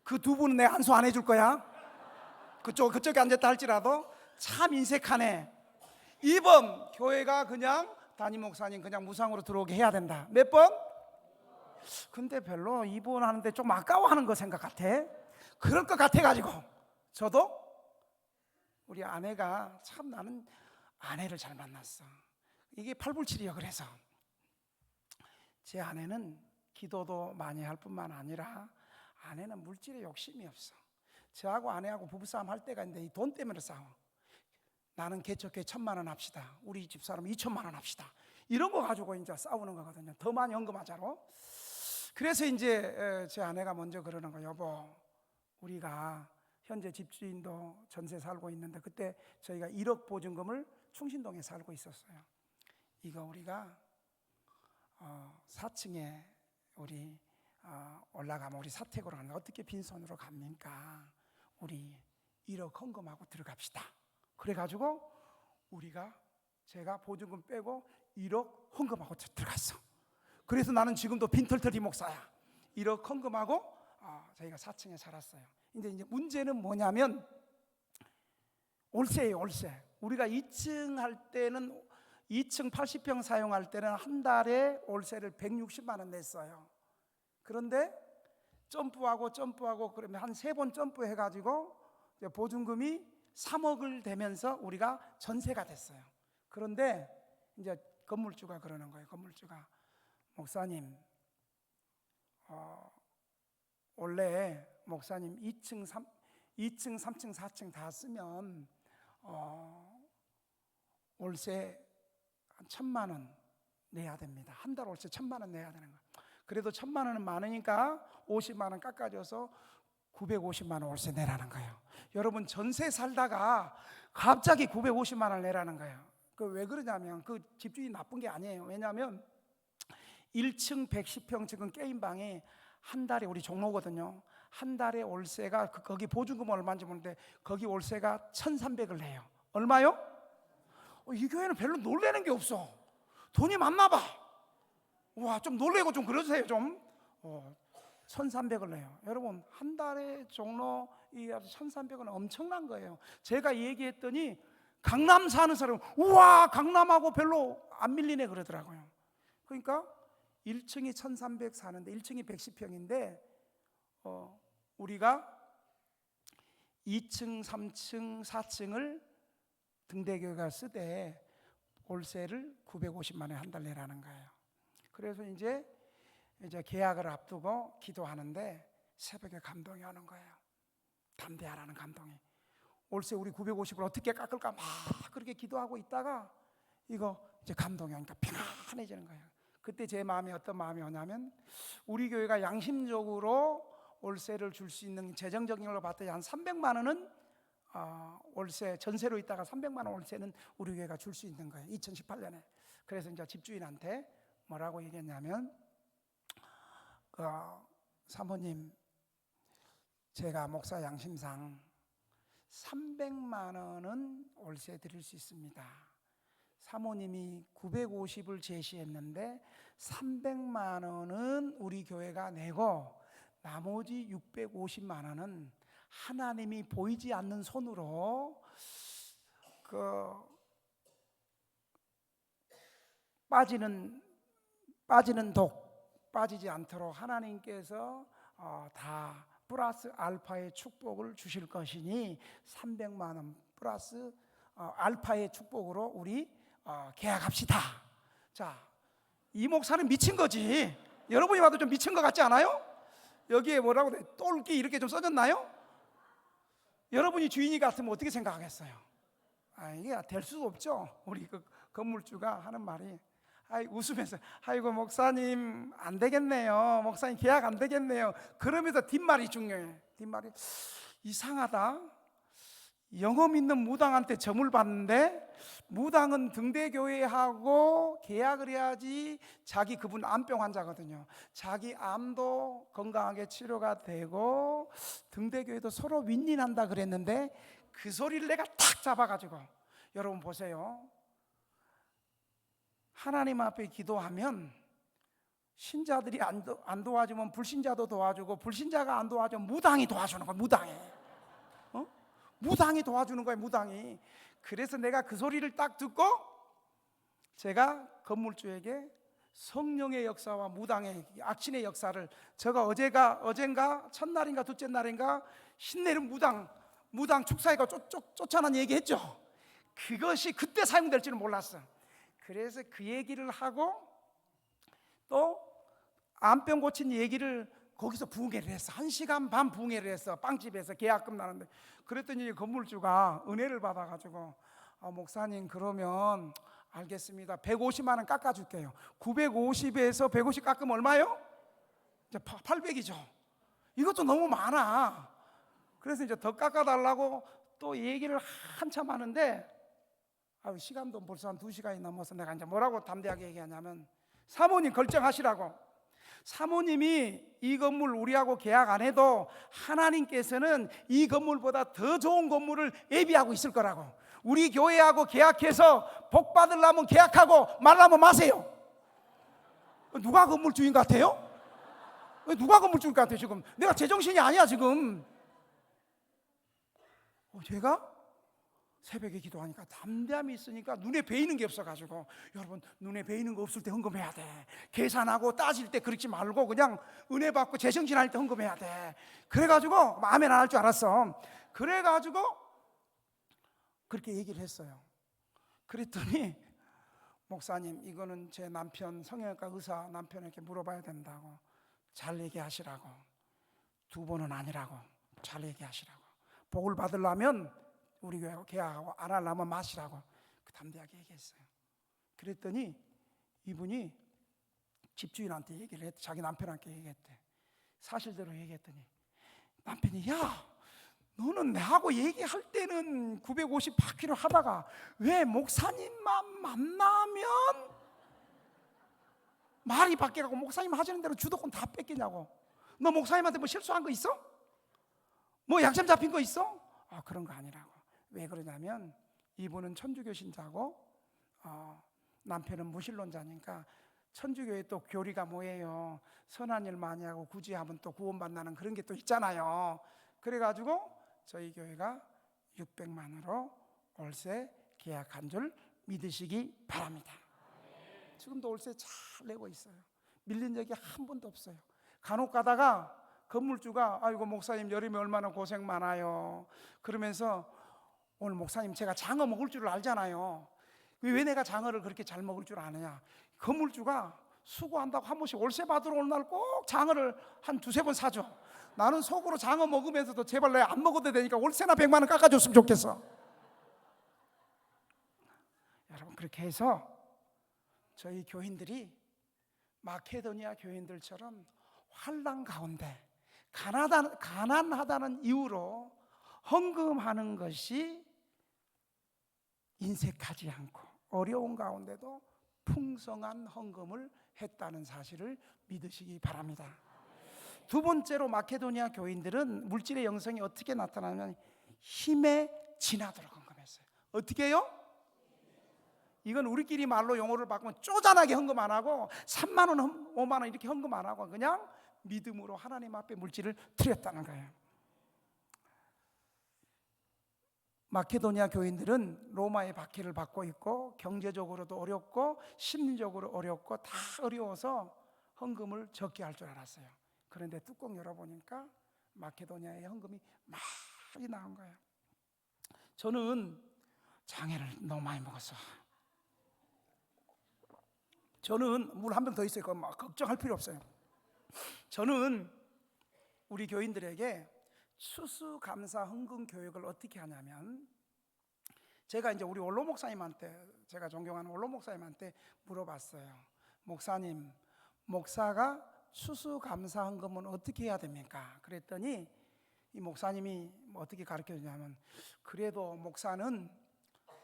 Speaker 1: 그 두 분은 내가 안수 안 해줄 거야. 그쪽에 앉았다 할지라도 참 인색하네. 2번 교회가 그냥 담임 목사님 그냥 무상으로 들어오게 해야 된다. 몇 번? 근데 별로 2번 하는데 좀 아까워하는 거 생각 같아. 그럴 것 같아가지고 저도 우리 아내가 참, 나는 아내를 잘 만났어. 이게 8불7이요. 그래서 제 아내는 기도도 많이 할 뿐만 아니라 아내는 물질에 욕심이 없어. 저하고 아내하고 부부싸움 할 때가 있는데 이 돈 때문에 싸워. 나는 개척회 1,000만 원 합시다. 우리 집사람 2,000만 원 합시다. 이런 거 가지고 이제 싸우는 거거든요. 더 많이 헌금하자로. 그래서 이제 제 아내가 먼저 그러는 거, 여보, 우리가 현재 집주인도 전세 살고 있는데 그때 저희가 1억 보증금을 충신동에 살고 있었어요. 이거 우리가 4층에 우리 올라가면 우리 사택으로 가는데 어떻게 빈손으로 갑니까? 우리 1억 헌금하고 들어갑시다. 그래가지고 제가 보증금 빼고 1억 헌금하고 들어갔어. 그래서 나는 지금도 빈털터리 목사야. 1억 헌금하고 저희가 4층에 살았어요. 근데 이제 문제는 뭐냐면 월세예요, 월세. 우리가 2층 할 때는 2층 80평 사용할 때는 한 달에 월세를 160만 원 냈어요. 그런데 점프하고 그러면 한 3번 점프해 가지고 보증금이 3억을 되면서 우리가 전세가 됐어요. 그런데 이제 건물주가 그러는 거예요. 건물주가 목사님, 원래 목사님 2층, 3층, 4층 다 쓰면 월세 한 1,000만 원 내야 됩니다. 한 달 월세 1,000만 원 내야 되는 거예요. 그래도 1,000만 원은 많으니까 50만 원 깎아줘서 950만 원 월세 내라는 거예요. 여러분, 전세 살다가 갑자기 950만 원 내라는 거예요. 그 왜 그러냐면 그 집주인이 나쁜 게 아니에요. 왜냐하면 1층 110평 지금 게임방이 한 달에 우리 종로거든요. 한 달에 월세가 거기 보증금 얼마인지 모르는데 거기 월세가 1,300을 내요. 얼마요? 이 교회는 별로 놀래는 게 없어. 돈이 많나 봐. 와, 좀 놀래고 좀 그러세요 좀. 1,300을 내요. 여러분, 한 달에 종로 이 1,300은 엄청난 거예요. 제가 얘기했더니 강남 사는 사람, 우와, 강남하고 별로 안 밀리네 그러더라고요. 그러니까 1층이 1,300 사는데 1층이 110평인데 우리가 2층, 3층, 4층을 등대교회가 쓰되 월세를 950만 원에 한 달 내라는 거예요. 그래서 이제 계약을 앞두고 기도하는데 새벽에 감동이 오는 거예요. 담대하라는 감동이. 월세 우리 950을 어떻게 깎을까 막 그렇게 기도하고 있다가 이거 이제 감동이 오니까 평안해지는 거예요. 그때 제 마음에 어떤 마음이 오냐면 우리 교회가 양심적으로 월세를 줄 수 있는 재정적인 걸로 봤더니 한 300만 원은 월세 전세로 있다가 300만 원 월세는 우리 교회가 줄 수 있는 거예요. 2018년에. 그래서 이제 집주인한테 뭐라고 얘기했냐면 사모님, 제가 목사 양심상 300만 원은 월세 드릴 수 있습니다. 사모님이 950을 제시했는데 300만 원은 우리 교회가 내고 나머지 650만 원은 하나님이 보이지 않는 손으로 빠지는 독 빠지지 않도록 하나님께서 다 플러스 알파의 축복을 주실 것이니 300만 원 플러스 알파의 축복으로 우리 계약합시다. 자, 이 목사는 미친 거지. 여러분이 봐도 좀 미친 것 같지 않아요? 여기에 뭐라고 돼? 똘끼 이렇게 좀 써졌나요? 여러분이 주인이 같으면 어떻게 생각하겠어요? 이게 될 수도 없죠. 우리 그 건물주가 하는 말이 웃으면서 아이고 목사님 안 되겠네요. 목사님 계약 안 되겠네요. 그러면서 뒷말이 중요해. 뒷말이 이상하다. 영험 있는 무당한테 점을 봤는데 무당은 등대교회하고 계약을 해야지 자기 그분 암병 환자거든요. 자기 암도 건강하게 치료가 되고 등대교회도 서로 윈윈한다 그랬는데 그 소리를 내가 탁 잡아가지고 여러분 보세요. 하나님 앞에 기도하면 신자들이 안 도와주면 불신자도 도와주고 불신자가 안 도와주면 무당이 도와주는 거야. 무당이 도와주는 거야. 무당이. 그래서 내가 그 소리를 딱 듣고 제가 건물주에게 성령의 역사와 무당의 악신의 역사를 제가 어젠가 첫날인가 둘째 날인가 신내는 무당 축사회가 쫓아난 얘기했죠. 그것이 그때 사용될 줄은 몰랐어. 그래서 그 얘기를 하고 또 암병 고친 얘기를 거기서 부흥회를 했어. 1시간 반 부흥회를 했어. 빵집에서 계약금 나는데. 그랬더니 건물주가 은혜를 받아가지고 목사님 그러면 알겠습니다. 150만 원 깎아줄게요. 950에서 150 깎으면 얼마요? 이제 800이죠. 이것도 너무 많아. 그래서 이제 더 깎아달라고 또 얘기를 한참 하는데 시간도 벌써 한 2시간이 넘어서 내가 이제 뭐라고 담대하게 얘기하냐면, 사모님 결정하시라고. 사모님이 이 건물 우리하고 계약 안 해도 하나님께서는 이 건물보다 더 좋은 건물을 예비하고 있을 거라고. 우리 교회하고 계약해서 복 받으려면 계약하고 말라면 마세요. 누가 건물주인 같아요? 누가 건물주인 같아요? 지금 내가 제정신이 아니야 지금. 제가 새벽에 기도하니까 담대함이 있으니까 눈에 베이는 게 없어가지고, 여러분 눈에 베이는 거 없을 때 헌금해야 돼. 계산하고 따질 때 그러지 말고 그냥 은혜 받고 제정신할 때 헌금해야 돼. 그래가지고 아멘 안 할 줄 알았어. 그래가지고 그렇게 얘기를 했어요. 그랬더니 목사님, 이거는 제 남편 성형외과 의사 남편에게 물어봐야 된다고. 잘 얘기하시라고. 2번은 아니라고. 잘 얘기하시라고. 복을 받으려면 우리 교회하고 계약하고 안 하려면 마시라고 담대하게 얘기했어요. 그랬더니 이분이 집주인한테 얘기를 했대. 자기 남편한테 얘기했대. 사실대로 얘기했더니 남편이, 야, 너는 내하고 얘기할 때는 950바퀴를 하다가 왜 목사님만 만나면 말이 바뀌라고 목사님 하시는 대로 주도권 다 뺏기냐고. 너 목사님한테 뭐 실수한 거 있어? 뭐 약점 잡힌 거 있어? 그런 거 아니라고. 왜 그러냐면 이분은 천주교 신자고 남편은 무신론자니까, 천주교의 또 교리가 뭐예요? 선한 일 많이 하고 굳이 하면 또 구원받는 그런 게 또 있잖아요. 그래가지고 저희 교회가 600만으로 월세 계약한 줄 믿으시기 바랍니다. 지금도 월세 잘 내고 있어요. 밀린 적이 한 번도 없어요. 간혹 가다가 건물주가, 아이고 목사님 여름에 얼마나 고생 많아요 그러면서, 오늘 목사님 제가 장어 먹을 줄 알잖아요. 왜 내가 장어를 그렇게 잘 먹을 줄 아느냐? 건물주가 수고한다고 한 번씩 월세 받으러 올 날 꼭 장어를 한 2-3번 사줘. 나는 속으로 장어 먹으면서도 제발 내가 안 먹어도 되니까 월세나 100만 원 깎아줬으면 좋겠어. 여러분, 그렇게 해서 저희 교인들이 마케도니아 교인들처럼 환난 가운데 가난하다는 이유로 헌금하는 것이 인색하지 않고 어려운 가운데도 풍성한 헌금을 했다는 사실을 믿으시기 바랍니다. 2번째로 마케도니아 교인들은 물질의 영성이 어떻게 나타나냐면 힘에 지나도록 헌금했어요. 어떻게 해요? 이건 우리끼리 말로 용어를 바꾸면 쪼잔하게 헌금 안 하고 3만 원, 5만 원 이렇게 헌금 안 하고 그냥 믿음으로 하나님 앞에 물질을 드렸다는 거예요. 마케도니아 교인들은 로마의 박해를 받고 있고 경제적으로도 어렵고 심리적으로 어렵고 다 어려워서 헌금을 적게 할 줄 알았어요. 그런데 뚜껑 열어보니까 마케도니아의 헌금이 많이 나온 거예요. 저는 장애를 너무 많이 먹었어. 저는 물 한 병 더 있어요. 그거 걱정할 필요 없어요. 저는 우리 교인들에게 추수감사 헌금 교육을 어떻게 하냐면, 제가 이제 우리 원로 목사님한테, 제가 존경하는 원로 목사님한테 물어봤어요. 목사님, 목사가 추수감사 헌금은 어떻게 해야 됩니까? 그랬더니 이 목사님이 어떻게 가르쳐 주냐면, 그래도 목사는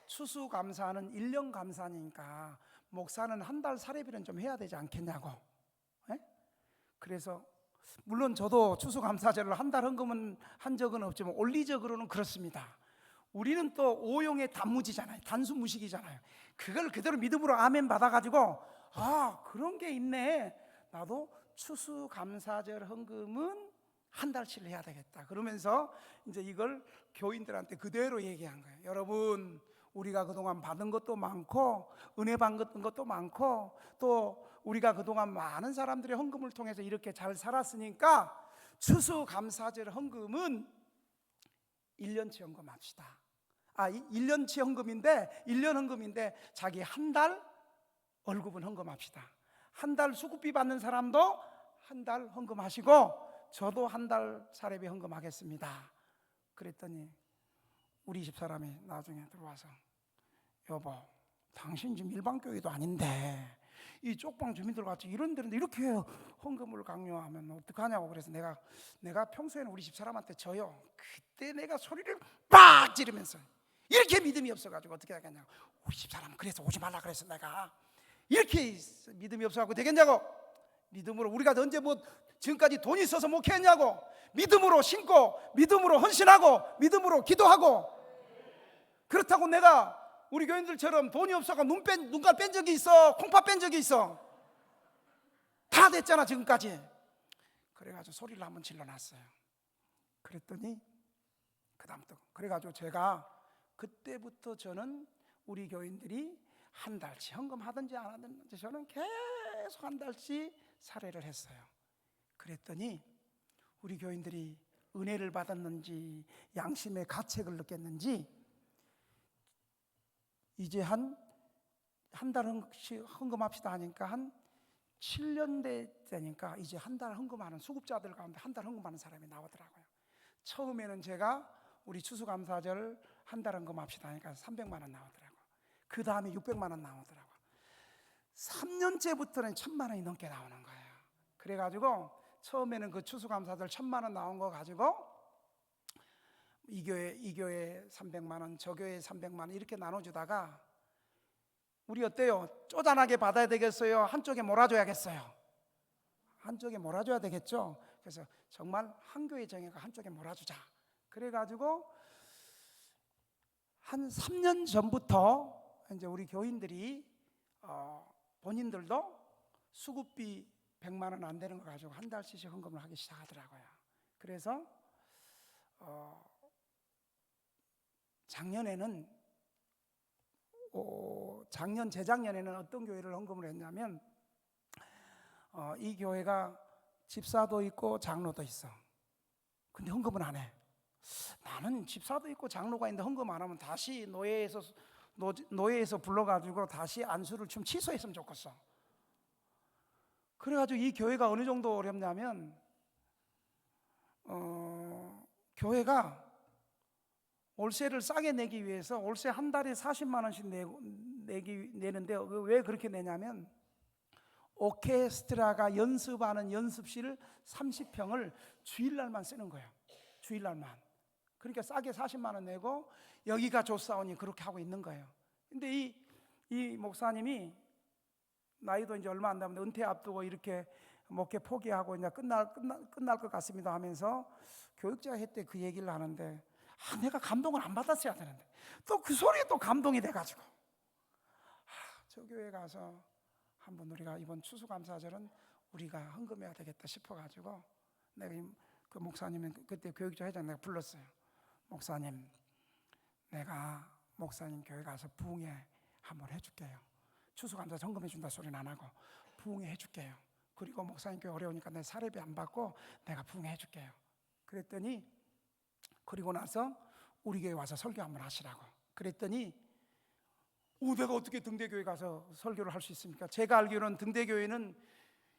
Speaker 1: 추수감사는 1년 감사니까 목사는 한 달 사례비는 좀 해야 되지 않겠냐고. 네? 그래서 물론 저도 추수감사제를 한 달 헌금은 한 적은 없지만 원리적으로는 그렇습니다. 우리는 또 오용의 단무지잖아요. 단순무식이잖아요. 그걸 그대로 믿음으로 아멘 받아가지고, 그런 게 있네, 나도 추수감사절 헌금은 한 달치를 해야 되겠다. 그러면서 이제 이걸 교인들한테 그대로 얘기한 거예요. 여러분, 우리가 그동안 받은 것도 많고 은혜 받은 것도 많고 또 우리가 그동안 많은 사람들의 헌금을 통해서 이렇게 잘 살았으니까 추수감사절 헌금은 1년치 헌금합시다. 1년치 헌금인데 1년 헌금인데 자기 한 달 월급은 헌금합시다. 한 달 수급비 받는 사람도 한 달 헌금하시고 저도 한 달 사례비 헌금하겠습니다. 그랬더니 우리 집사람이 나중에 들어와서, 여보, 당신 지금 일반교회도 아닌데 이 쪽방 주민들 같이 이런 데는 이렇게 헌금을 강요하면 어떡하냐고. 그래서 내가 평소에는 우리 집사람한테 져요. 그때 내가 소리를 빡 지르면서, 이렇게 믿음이 없어가지고 어떻게 하겠냐고, 우리 집사람 그래서 오지 말라 그랬어. 내가 이렇게 믿음이 없어갖고 되겠냐고. 믿음으로 우리가 언제 뭐 지금까지 돈이 있어서 목회했냐고. 믿음으로 신고 믿음으로 헌신하고 믿음으로 기도하고. 그렇다고 내가 우리 교인들처럼 돈이 없어서 눈깔 뺀 적이 있어? 콩팥 뺀 적이 있어? 다 됐잖아 지금까지. 그래가지고 소리를 한번 질러놨어요. 그랬더니 그 다음부터 그래가지고 제가 그때부터 저는 우리 교인들이 한 달치 헌금하든지 안 하든지 저는 계속 한 달치 사례를 했어요. 그랬더니 우리 교인들이 은혜를 받았는지 양심의 가책을 느꼈는지 이제 한 달씩 헌금합시다 하니까 한 7년 되니까 이제 한 달 헌금하는 수급자들 가운데 한 달 헌금하는 사람이 나오더라고요. 처음에는 제가 우리 추수감사절 한 달 헌금합시다 하니까 300만 원 나오더라고요. 그 다음에 600만 원 나오더라고요. 3년째부터는 1000만 원이 넘게 나오는 거예요. 그래가지고 처음에는 그 추수감사절 1000만 원 나온 거 가지고 이 교회 300만 원, 저 교회 300만 원 이렇게 나눠주다가 우리 어때요? 쪼잔하게 받아야 되겠어요? 한쪽에 몰아줘야겠어요? 한쪽에 몰아줘야 되겠죠? 그래서 정말 한 교회 정예가 한쪽에 몰아주자. 그래가지고 한 3년 전부터 이제 우리 교인들이 본인들도 수급비 100만 원 안 되는 거 가지고 한 달씩 헌금을 하기 시작하더라고요. 그래서 재작년에는 어떤 교회를 헌금을 했냐면 이 교회가 집사도 있고 장로도 있어. 근데 헌금은 안 해. 나는 집사도 있고 장로가 있는데 헌금 안 하면 다시 노예에서 불러가지고 다시 안수를 좀 취소했으면 좋겠어. 그래가지고 이 교회가 어느 정도 어렵냐면 교회가 월세를 싸게 내기 위해서 월세 한 달에 40만 원씩 내는데 왜 그렇게 내냐면 오케스트라가 연습하는 연습실 30평을 주일날만 쓰는 거예요. 주일날만. 그러니까 싸게 40만 원 내고 여기가 좋사오니 그렇게 하고 있는 거예요. 근데 이 목사님이 나이도 이제 얼마 안 남았는데 은퇴 앞두고 이렇게 목회 포기하고 이제 끝날 것 같습니다 하면서 교육자 회 때 그 얘기를 하는데 내가 감동을 안 받았어야 되는데 또 그 소리에 또 감동이 돼가지고 저 교회 가서 한번 우리가 이번 추수감사절은 우리가 헌금해야 되겠다 싶어가지고 내가 그 목사님은 그때 교육자 회장 내가 불렀어요. 목사님, 내가 목사님 교회 가서 부흥회 한번 해줄게요. 추수감사 헌금해 준다 소리는 안 하고 부흥회 해줄게요. 그리고 목사님 교회 어려우니까 내 사례비 안 받고 내가 부흥회 해줄게요. 그랬더니 그리고 나서 우리 교회 와서 설교 한번 하시라고. 그랬더니 내가 어떻게 등대교회 가서 설교를 할 수 있습니까? 제가 알기로는 등대교회는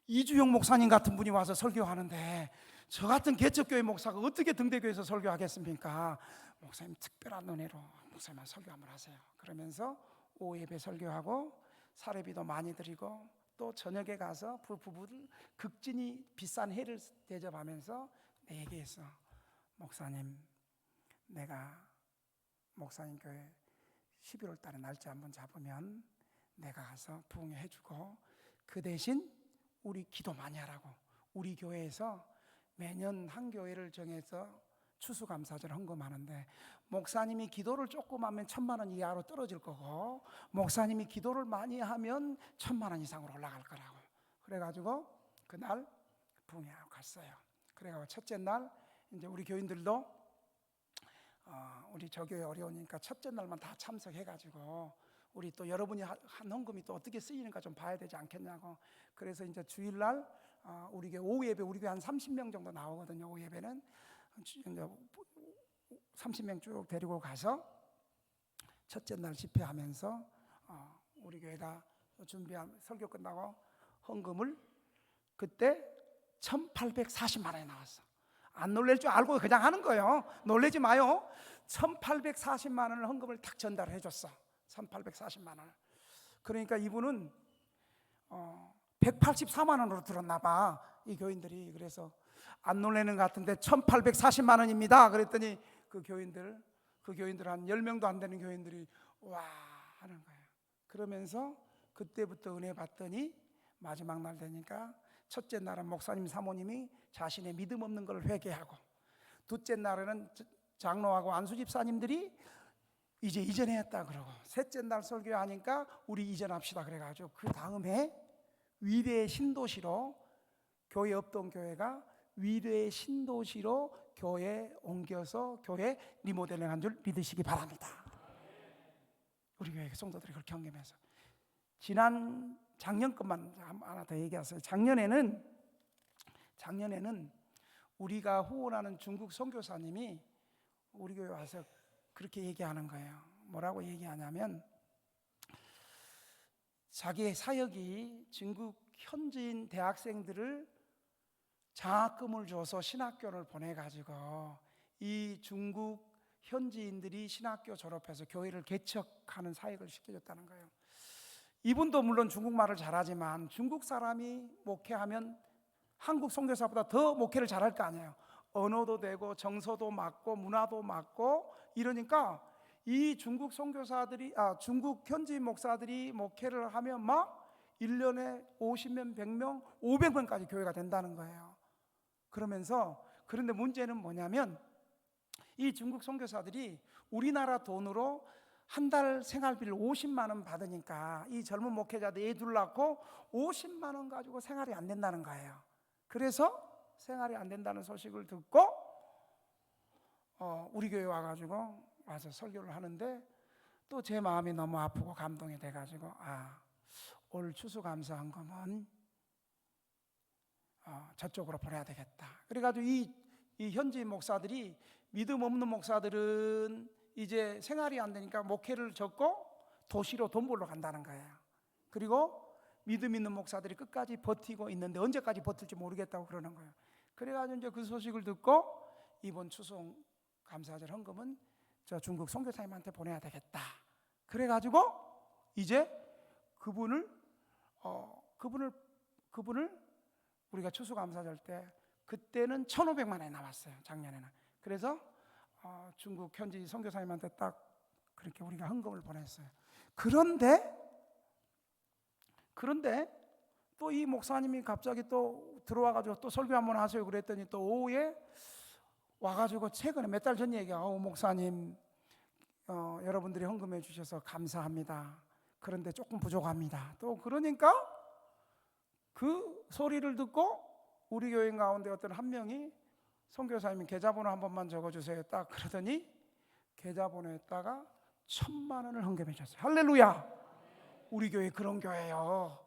Speaker 1: 이주영 목사님 같은 분이 와서 설교하는데 저 같은 개척교회 목사가 어떻게 등대교회에서 설교하겠습니까? 목사님 특별한 은혜로 목사님 설교 한번 하세요. 그러면서 오후 예배 설교하고 사례비도 많이 드리고 또 저녁에 가서 부부들 극진히 비싼 회를 대접하면서 내 얘기했어. 목사님, 내가 목사님 교회 11월 달에 날짜 한번 잡으면 내가 가서 부흥회 해주고 그 대신 우리 기도 많이 하라고. 우리 교회에서 매년 한 교회를 정해서 추수감사절 헌금하는데 목사님이 기도를 조금 하면 1000만 원 이하로 떨어질 거고 목사님이 기도를 많이 하면 1000만 원 이상으로 올라갈 거라고. 그래가지고 그날 부흥회하고 갔어요. 그래가지고 첫째 날 이제 우리 교인들도 우리 저 교회 어려우니까 첫째 날만 다 참석해가지고 우리 또 여러분이 한 헌금이 또 어떻게 쓰이는가 좀 봐야 되지 않겠냐고. 그래서 이제 주일날 우리 교회 오후 예배 우리 교회 한 30명 정도 나오거든요. 오후 예배는 이제 30명 쭉 데리고 가서 첫째 날 집회하면서 우리 교회가 준비한 설교 끝나고 헌금을 그때 1840만 원이 나왔어. 안 놀랄 줄 알고 그냥 하는 거예요. 놀라지 마요. 1840만 원을 헌금을 딱 전달해 줬어. 1840만 원을. 그러니까 이분은 184만 원으로 들었나 봐. 이 교인들이. 그래서 안 놀라는 것 같은데 1840만 원입니다. 그랬더니 그 교인들 한 10명도 안 되는 교인들이 와 하는 거예요. 그러면서 그때부터 은혜 받더니 마지막 날 되니까 첫째 날은 목사님 사모님이 자신의 믿음 없는 걸 회개하고, 둘째 날에는 장로하고 안수 집사님들이 이제 이전했다 그러고, 셋째 날 설교하니까 우리 이전합시다 그래가지고 그 다음에 위례 신도시로, 교회 없던 교회가 위례 신도시로 교회 옮겨서 교회 리모델링 한 줄 믿으시기 바랍니다. 우리 교회 성도들이 그렇게 경험해서 작년 것만 하나 더 얘기하세요. 작년에는 우리가 후원하는 중국 선교사님이 우리 교회 와서 그렇게 얘기하는 거예요. 뭐라고 얘기하냐면, 자기의 사역이 중국 현지인 대학생들을 장학금을 줘서 신학교를 보내가지고 이 중국 현지인들이 신학교 졸업해서 교회를 개척하는 사역을 시켜줬다는 거예요. 이분도 물론 중국말을 잘하지만 중국 사람이 목회하면 한국 선교사보다 더 목회를 잘할 거 아니에요. 언어도 되고 정서도 맞고 문화도 맞고 이러니까 이 중국 선교사들이 중국 현지인 목사들이 목회를 하면 막 1년에 50명, 100명, 500명까지 교회가 된다는 거예요. 그런데 문제는 뭐냐면, 이 중국 선교사들이 우리나라 돈으로 한 달 생활비를 50만 원 받으니까 이 젊은 목회자들 애 둘 낳고 50만 원 가지고 생활이 안 된다는 거예요. 그래서 생활이 안 된다는 소식을 듣고 우리 교회 와서 설교를 하는데, 또 제 마음이 너무 아프고 감동이 돼가지고 올 추수감사한 거면 저쪽으로 보내야 되겠다. 그래가지고 이 현지인 목사들이, 믿음 없는 목사들은 이제 생활이 안 되니까 목회를 접고 도시로 돈 벌러 간다는 거예요. 그리고 믿음 있는 목사들이 끝까지 버티고 있는데 언제까지 버틸지 모르겠다고 그러는 거예요. 그래가지고 이제 그 소식을 듣고 이번 추수 감사절 헌금은 저 중국 선교사님한테 보내야 되겠다. 그래가지고 이제 그분을 우리가 추수감사절 때 그때는 1,500만 원이 나왔어요. 작년에는. 그래서 중국 현지 선교사님한테 딱 그렇게 우리가 헌금을 보냈어요. 그런데 또 이 목사님이 갑자기 또 들어와가지고 또 설교 한번 하세요 그랬더니, 또 오후에 와가지고 최근에 몇 달 전 얘기야. 목사님, 여러분들이 헌금해 주셔서 감사합니다. 그런데 조금 부족합니다. 또 그러니까 그 소리를 듣고 우리 교인 가운데 어떤 한 명이, 선교사님이 계좌번호 한 번만 적어주세요 딱 그러더니 계좌번호에다가 1,000만 원을 헌금해 줬어요. 할렐루야. 우리 교회 그런 교회예요.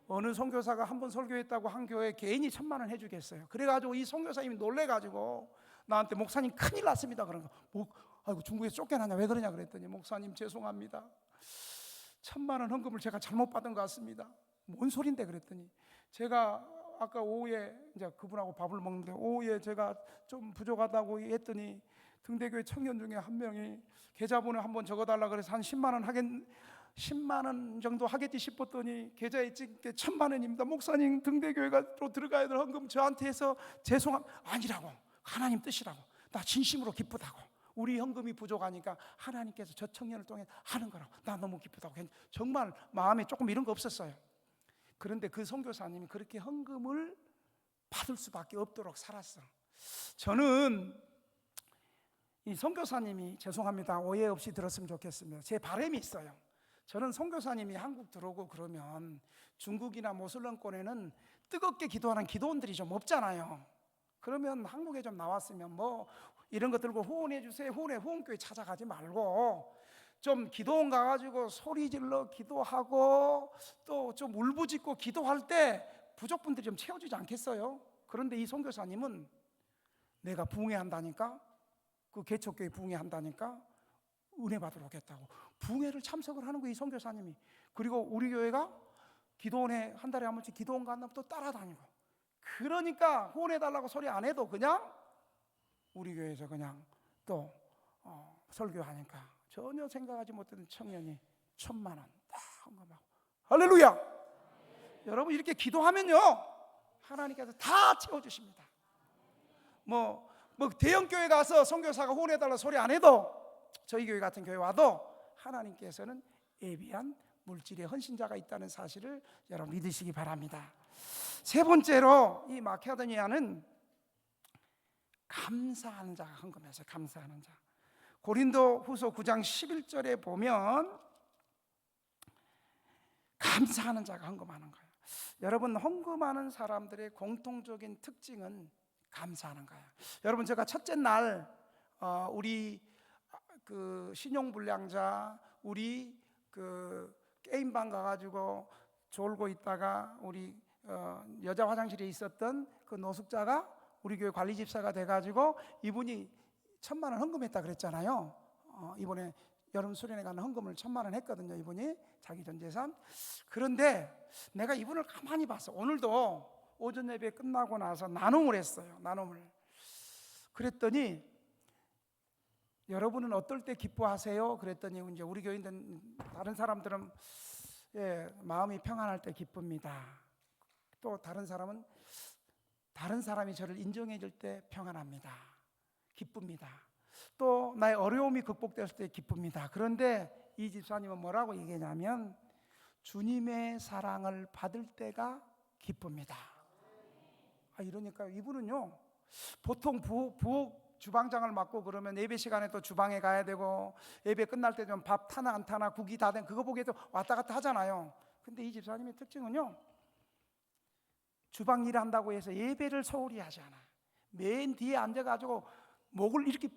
Speaker 1: 어느 선교사가 한 번 설교했다고 한 교회에 개인이 1,000만 원 해주겠어요. 그래가지고 이 선교사님이 놀래가지고 나한테, 목사님 큰일 났습니다 그런 거. 아이고 중국에서 쫓겨나냐 왜 그러냐 그랬더니, 목사님 죄송합니다, 1,000만 원 헌금을 제가 잘못 받은 것 같습니다. 뭔 소린데 그랬더니, 제가 아까 오후에 이제 그분하고 밥을 먹는데 오후에 제가 좀 부족하다고 했더니 등대교회 청년 중에 한 명이 계좌번호 한번 적어달라 그래서 한 10만 원 정도 하겠지 싶었더니 계좌에 찍을 때 1,000만 원입니다. 목사님 등대교회가 또 들어가야 될 헌금 저한테 해서 아니라고, 하나님 뜻이라고, 나 진심으로 기쁘다고, 우리 헌금이 부족하니까 하나님께서 저 청년을 통해 하는 거라고, 나 너무 기쁘다고. 정말 마음에 조금 이런 거 없었어요. 그런데 그 선교사님이 그렇게 헌금을 받을 수밖에 없도록 살았어. 저는 이 선교사님이, 죄송합니다, 오해 없이 들었으면 좋겠습니다. 제 바람이 있어요. 저는 선교사님이 한국 들어오고 그러면 중국이나 모슬렘권에는 뜨겁게 기도하는 기도원들이 좀 없잖아요. 그러면 한국에 좀 나왔으면 뭐 이런 거 들고 후원해 주세요, 후원교회 찾아가지 말고 좀 기도원 가가지고 소리 질러 기도하고 또 좀 울부짖고 기도할 때 부족분들이 좀 채워주지 않겠어요? 그런데 이 선교사님은 내가 부흥회한다니까, 그 개척교회 부흥회한다니까 은혜 받으러 오겠다고 부흥회를 참석을 하는 거예요, 이 선교사님이. 그리고 우리 교회가 기도원에 한 달에 한 번씩 기도원 간다면 또 따라다니고, 그러니까 후원해달라고 소리 안 해도 그냥 우리 교회에서 그냥 또 설교하니까 전혀 생각하지 못했던 청년이 1,000만 원 딱 헌금하고. 할렐루야. 여러분 이렇게 기도하면요 하나님께서 다 채워주십니다. 뭐 대형 교회 가서 선교사가 후원해달라 소리 안 해도, 저희 교회 같은 교회 와도 하나님께서는 예비한 물질의 헌신자가 있다는 사실을 여러분 믿으시기 바랍니다. 세 번째로 이 마케도니아는 감사하는 자가 헌금했어요. 감사하는 자. 고린도후서 9장 11절에 보면 감사하는 자가 헌금하는 거예요. 여러분, 헌금하는 사람들의 공통적인 특징은 감사하는 거예요. 여러분, 제가 첫째 날 우리 그 신용불량자, 우리 그 게임방 가가지고 졸고 있다가 우리 여자 화장실에 있었던 그 노숙자가 우리 교회 관리 집사가 돼가지고 이분이 1,000만 원 헌금했다 그랬잖아요. 이번에 여름 수련회 가는 헌금을 1,000만 원 했거든요. 이분이 자기 전 재산. 그런데 내가 이분을 가만히 봤어. 오늘도 오전 예배 끝나고 나서 나눔을 했어요. 나눔을. 그랬더니 여러분은 어떨 때 기뻐하세요? 그랬더니 이제 우리 교인들 다른 사람들은 마음이 평안할 때 기쁩니다. 또 다른 사람은 다른 사람이 저를 인정해 줄 때 평안합니다. 기쁩니다. 또 나의 어려움이 극복됐을 때 기쁩니다. 그런데 이 집사님은 뭐라고 얘기하냐면 주님의 사랑을 받을 때가 기쁩니다. 이러니까 이분은요, 보통 부엌 주방장을 맡고 그러면 예배 시간에 또 주방에 가야 되고 예배 끝날 때 좀 밥 타나 안 타나 국이 다 된 그거 보기에도 왔다 갔다 하잖아요. 근데 이 집사님의 특징은요, 주방 일한다고 해서 예배를 소홀히 하지 않아요. 맨 뒤에 앉아가지고 목을 이렇게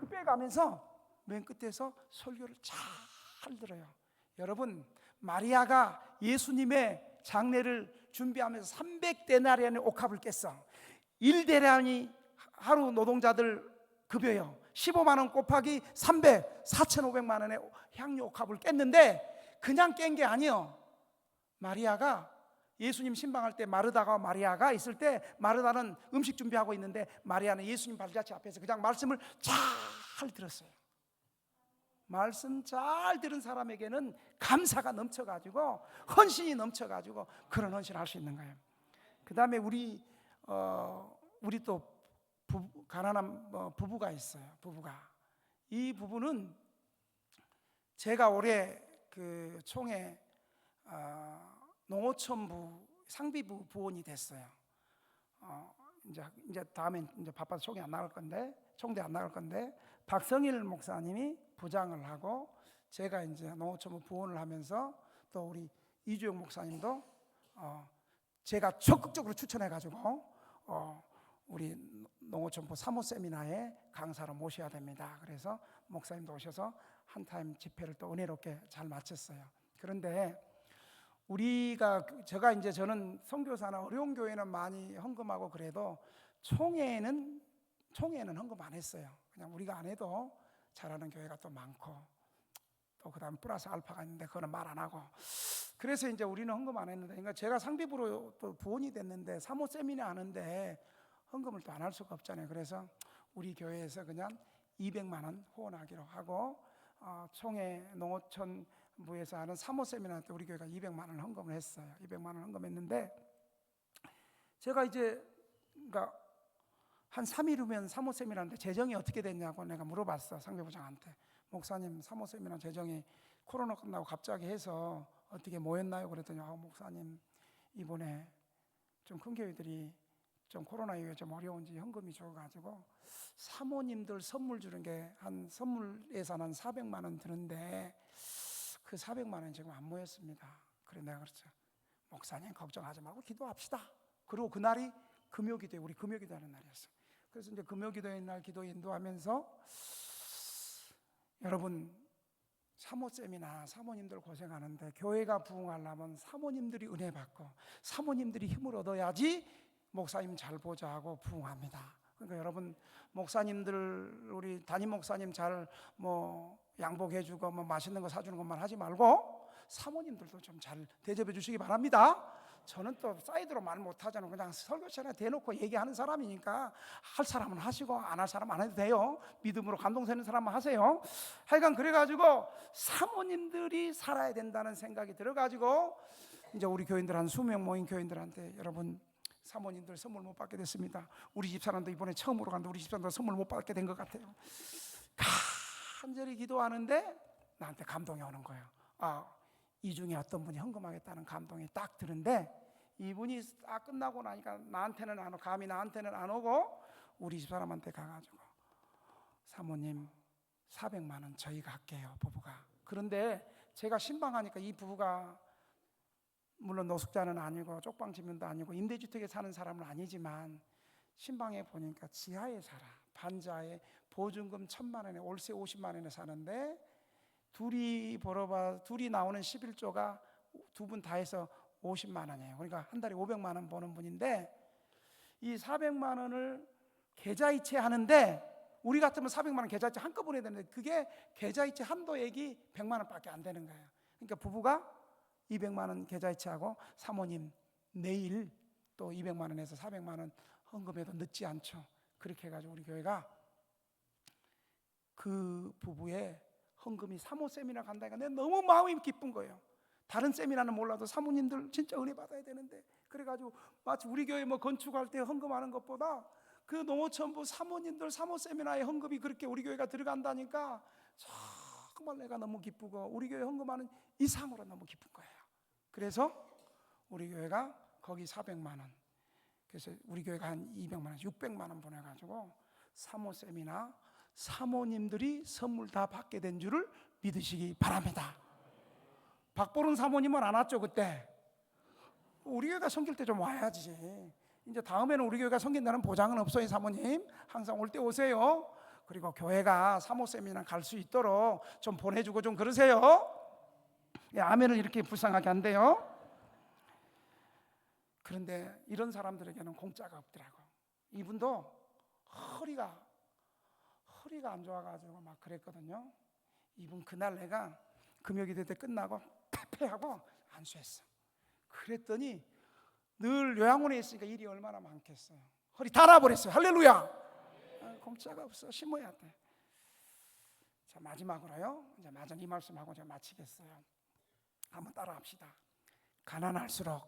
Speaker 1: 빼가면서 맨 끝에서 설교를 잘 들어요. 여러분, 마리아가 예수님의 장례를 준비하면서 300데나리온의 옥합을 깼어. 1데나리온이 하루 노동자들 급여요. 15만 원 곱하기 300, 4,500만 원의 향유 옥합을 깼는데 그냥 깬 게 아니에요. 마리아가 예수님 신방할 때 마르다가 마리아가 있을 때 마르다는 음식 준비하고 있는데 마리아는 예수님 발자취 앞에서 그냥 말씀을 잘 들었어요. 말씀 잘 들은 사람에게는 감사가 넘쳐가지고 헌신이 넘쳐가지고 그런 헌신을 할 수 있는 거예요. 그 다음에 우리 또 가난한 부부가 있어요. 이 부부는 제가 올해 그 총회 농어촌부 상비부 부원이 됐어요. 이제 다음엔 이제 바빠서 총대 안 나갈 건데 박성일 목사님이 부장을 하고 제가 이제 농어촌부 부원을 하면서 또 우리 이주영 목사님도 제가 적극적으로 추천해가지고 우리 농어촌부 사모 세미나에 강사로 모셔야 됩니다. 그래서 목사님도 오셔서 한 타임 집회를 또 은혜롭게 잘 마쳤어요. 그런데 저는 선교사나 어려운 교회는 많이 헌금하고 그래도 총회는 헌금 안 했어요. 그냥 우리가 안 해도 잘하는 교회가 또 많고 또 그다음 플러스 알파가 있는데 그거는 말 안 하고 그래서 이제 우리는 헌금 안 했는데 그러니까 제가 상비부로 또 부원이 됐는데 사모 세미나 하는데 헌금을 또 안 할 수가 없잖아요. 그래서 우리 교회에서 그냥 200만 원 후원하기로 하고 총회 농어촌 부에서 하는 사모 세미나 때 우리 교회가 200만 원 헌금을 했어요. 200만 원 헌금했는데 제가 이제 그러니까 한 3일 후면 사모 세미나인데 재정이 어떻게 됐냐고 내가 물어봤어. 상대부장한테. 목사님, 사모 세미나 재정이 코로나 끝나고 갑자기 해서 어떻게 모였나요? 그랬더니 목사님 이번에 좀 큰 교회들이 좀 코로나 이후에 좀 어려운지 현금이 적어가지고 사모님들 선물 주는 게 한 선물 예산 400만 원 드는데 그 400만 원 지금 안 모였습니다. 그래 내가 그랬죠. 목사님 걱정하지 말고 기도합시다. 그리고 그날이 금요기도에 우리 금요기도하는 날이었어요. 그래서 이제 금요기도의 날 기도 인도하면서 여러분 사모쌤이나 사모님들 고생하는데 교회가 부흥하려면 사모님들이 은혜 받고 사모님들이 힘을 얻어야지 목사님 잘 보자 하고 부흥합니다. 그러니까 여러분 목사님들 우리 담임 목사님 잘 양복해주고 맛있는 거 사주는 것만 하지 말고 사모님들도 좀 잘 대접해 주시기 바랍니다. 저는 또 사이드로 말 못하잖아요. 그냥 설교처럼 대놓고 얘기하는 사람이니까 할 사람은 하시고 안 할 사람은 안 해도 돼요. 믿음으로 감동되는 사람만 하세요. 하여간 그래가지고 사모님들이 살아야 된다는 생각이 들어가지고 이제 우리 교인들 한 20명 모인 교인들한테 여러분 사모님들 선물 못 받게 됐습니다. 우리 집사람도 이번에 처음으로 갔는데 우리 집사람도 선물 못 받게 된 것 같아요. 간절히 기도하는데 나한테 감동이 오는 거예요. 이 중에 어떤 분이 헌금하겠다는 감동이 딱 드는데, 이분이 딱 끝나고 나니까 나한테는 안 오고, 감히 나한테는 안 오고 우리 집사람한테 가가지고, 사모님 400만 원 저희가 할게요, 부부가. 그런데 제가 신방하니까 이 부부가 물론 노숙자는 아니고 쪽방지면도 아니고 임대주택에 사는 사람은 아니지만, 신방에 보니까 지하에 살아. 반지하에 보증금 1,000만 원에 월세 50만 원에 사는데, 둘이 나오는 11조가 두 분 다 해서 50만 원이에요. 그러니까 한 달에 500만 원 버는 분인데, 이 400만 원을 계좌이체 하는데, 우리 같으면 400만 원 계좌이체 한꺼번에 해야 되는데, 그게 계좌이체 한도액이 100만 원밖에 안 되는 거예요. 그러니까 부부가 200만 원 계좌이체하고, 사모님 내일 또 200만 원에서 400만 원 헌금해도 늦지 않죠. 그렇게 해가지고 우리 교회가 그 부부의 헌금이 사모 세미나 간다니까 내가 너무 마음이 기쁜 거예요. 다른 세미나는 몰라도 사모님들 진짜 은혜 받아야 되는데, 그래가지고 마치 우리 교회 뭐 건축할 때 헌금하는 것보다 그 농어촌부 사모님들 사모 세미나에 헌금이 그렇게 우리 교회가 들어간다니까 정말 내가 너무 기쁘고, 우리 교회 헌금하는 이상으로 너무 기쁜 거예요. 그래서 우리 교회가 거기 400만 원, 그래서 우리 교회가 한 200만 원, 600만 원 보내가지고 사모 세미나 사모님들이 선물 다 받게 된 줄을 믿으시기 바랍니다. 박보른 사모님은 안 왔죠 그때. 우리 교회가 섬길 때 좀 와야지. 이제 다음에는 우리 교회가 섬긴다는 보장은 없어요. 사모님 항상 올 때 오세요. 그리고 교회가 사모 세미나 갈 수 있도록 좀 보내주고 좀 그러세요. 예, 아멘을 이렇게 불쌍하게 한대요. 그런데 이런 사람들에게는 공짜가 없더라고. 이분도 허리가 안 좋아가지고 막 그랬거든요. 이분 그날 내가 금요기도 때 끝나고 패패하고 안수했어. 그랬더니 늘 요양원에 있으니까 일이 얼마나 많겠어요. 허리 달아버렸어요. 할렐루야. 공짜가 없어. 심어야 돼. 자, 마지막으로요, 이제 마저 이 말씀하고 제가 마치겠어요. 한번 따라합시다. 가난할수록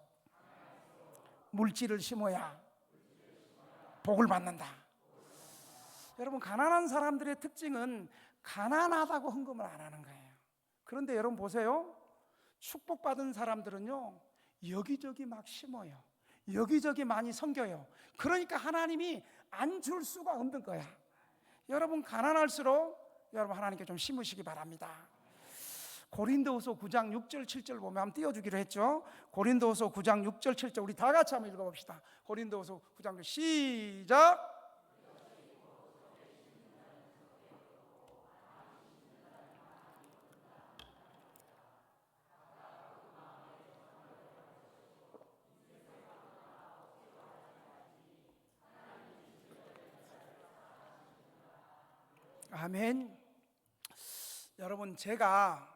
Speaker 1: 물질을 심어야 복을 받는다. 여러분, 가난한 사람들의 특징은 가난하다고 헌금을 안 하는 거예요. 그런데 여러분 보세요. 축복받은 사람들은요, 여기저기 막 심어요. 여기저기 많이 섬겨요. 그러니까 하나님이 안 줄 수가 없는 거야. 여러분, 가난할수록 여러분 하나님께 좀 심으시기 바랍니다. 고린도후서 9장 6절 7절 보면 한번 띄워주기로 했죠. 고린도후서 9장 6절 7절 우리 다 같이 한번 읽어봅시다. 고린도후서 9장 시작. 아멘. 여러분, 제가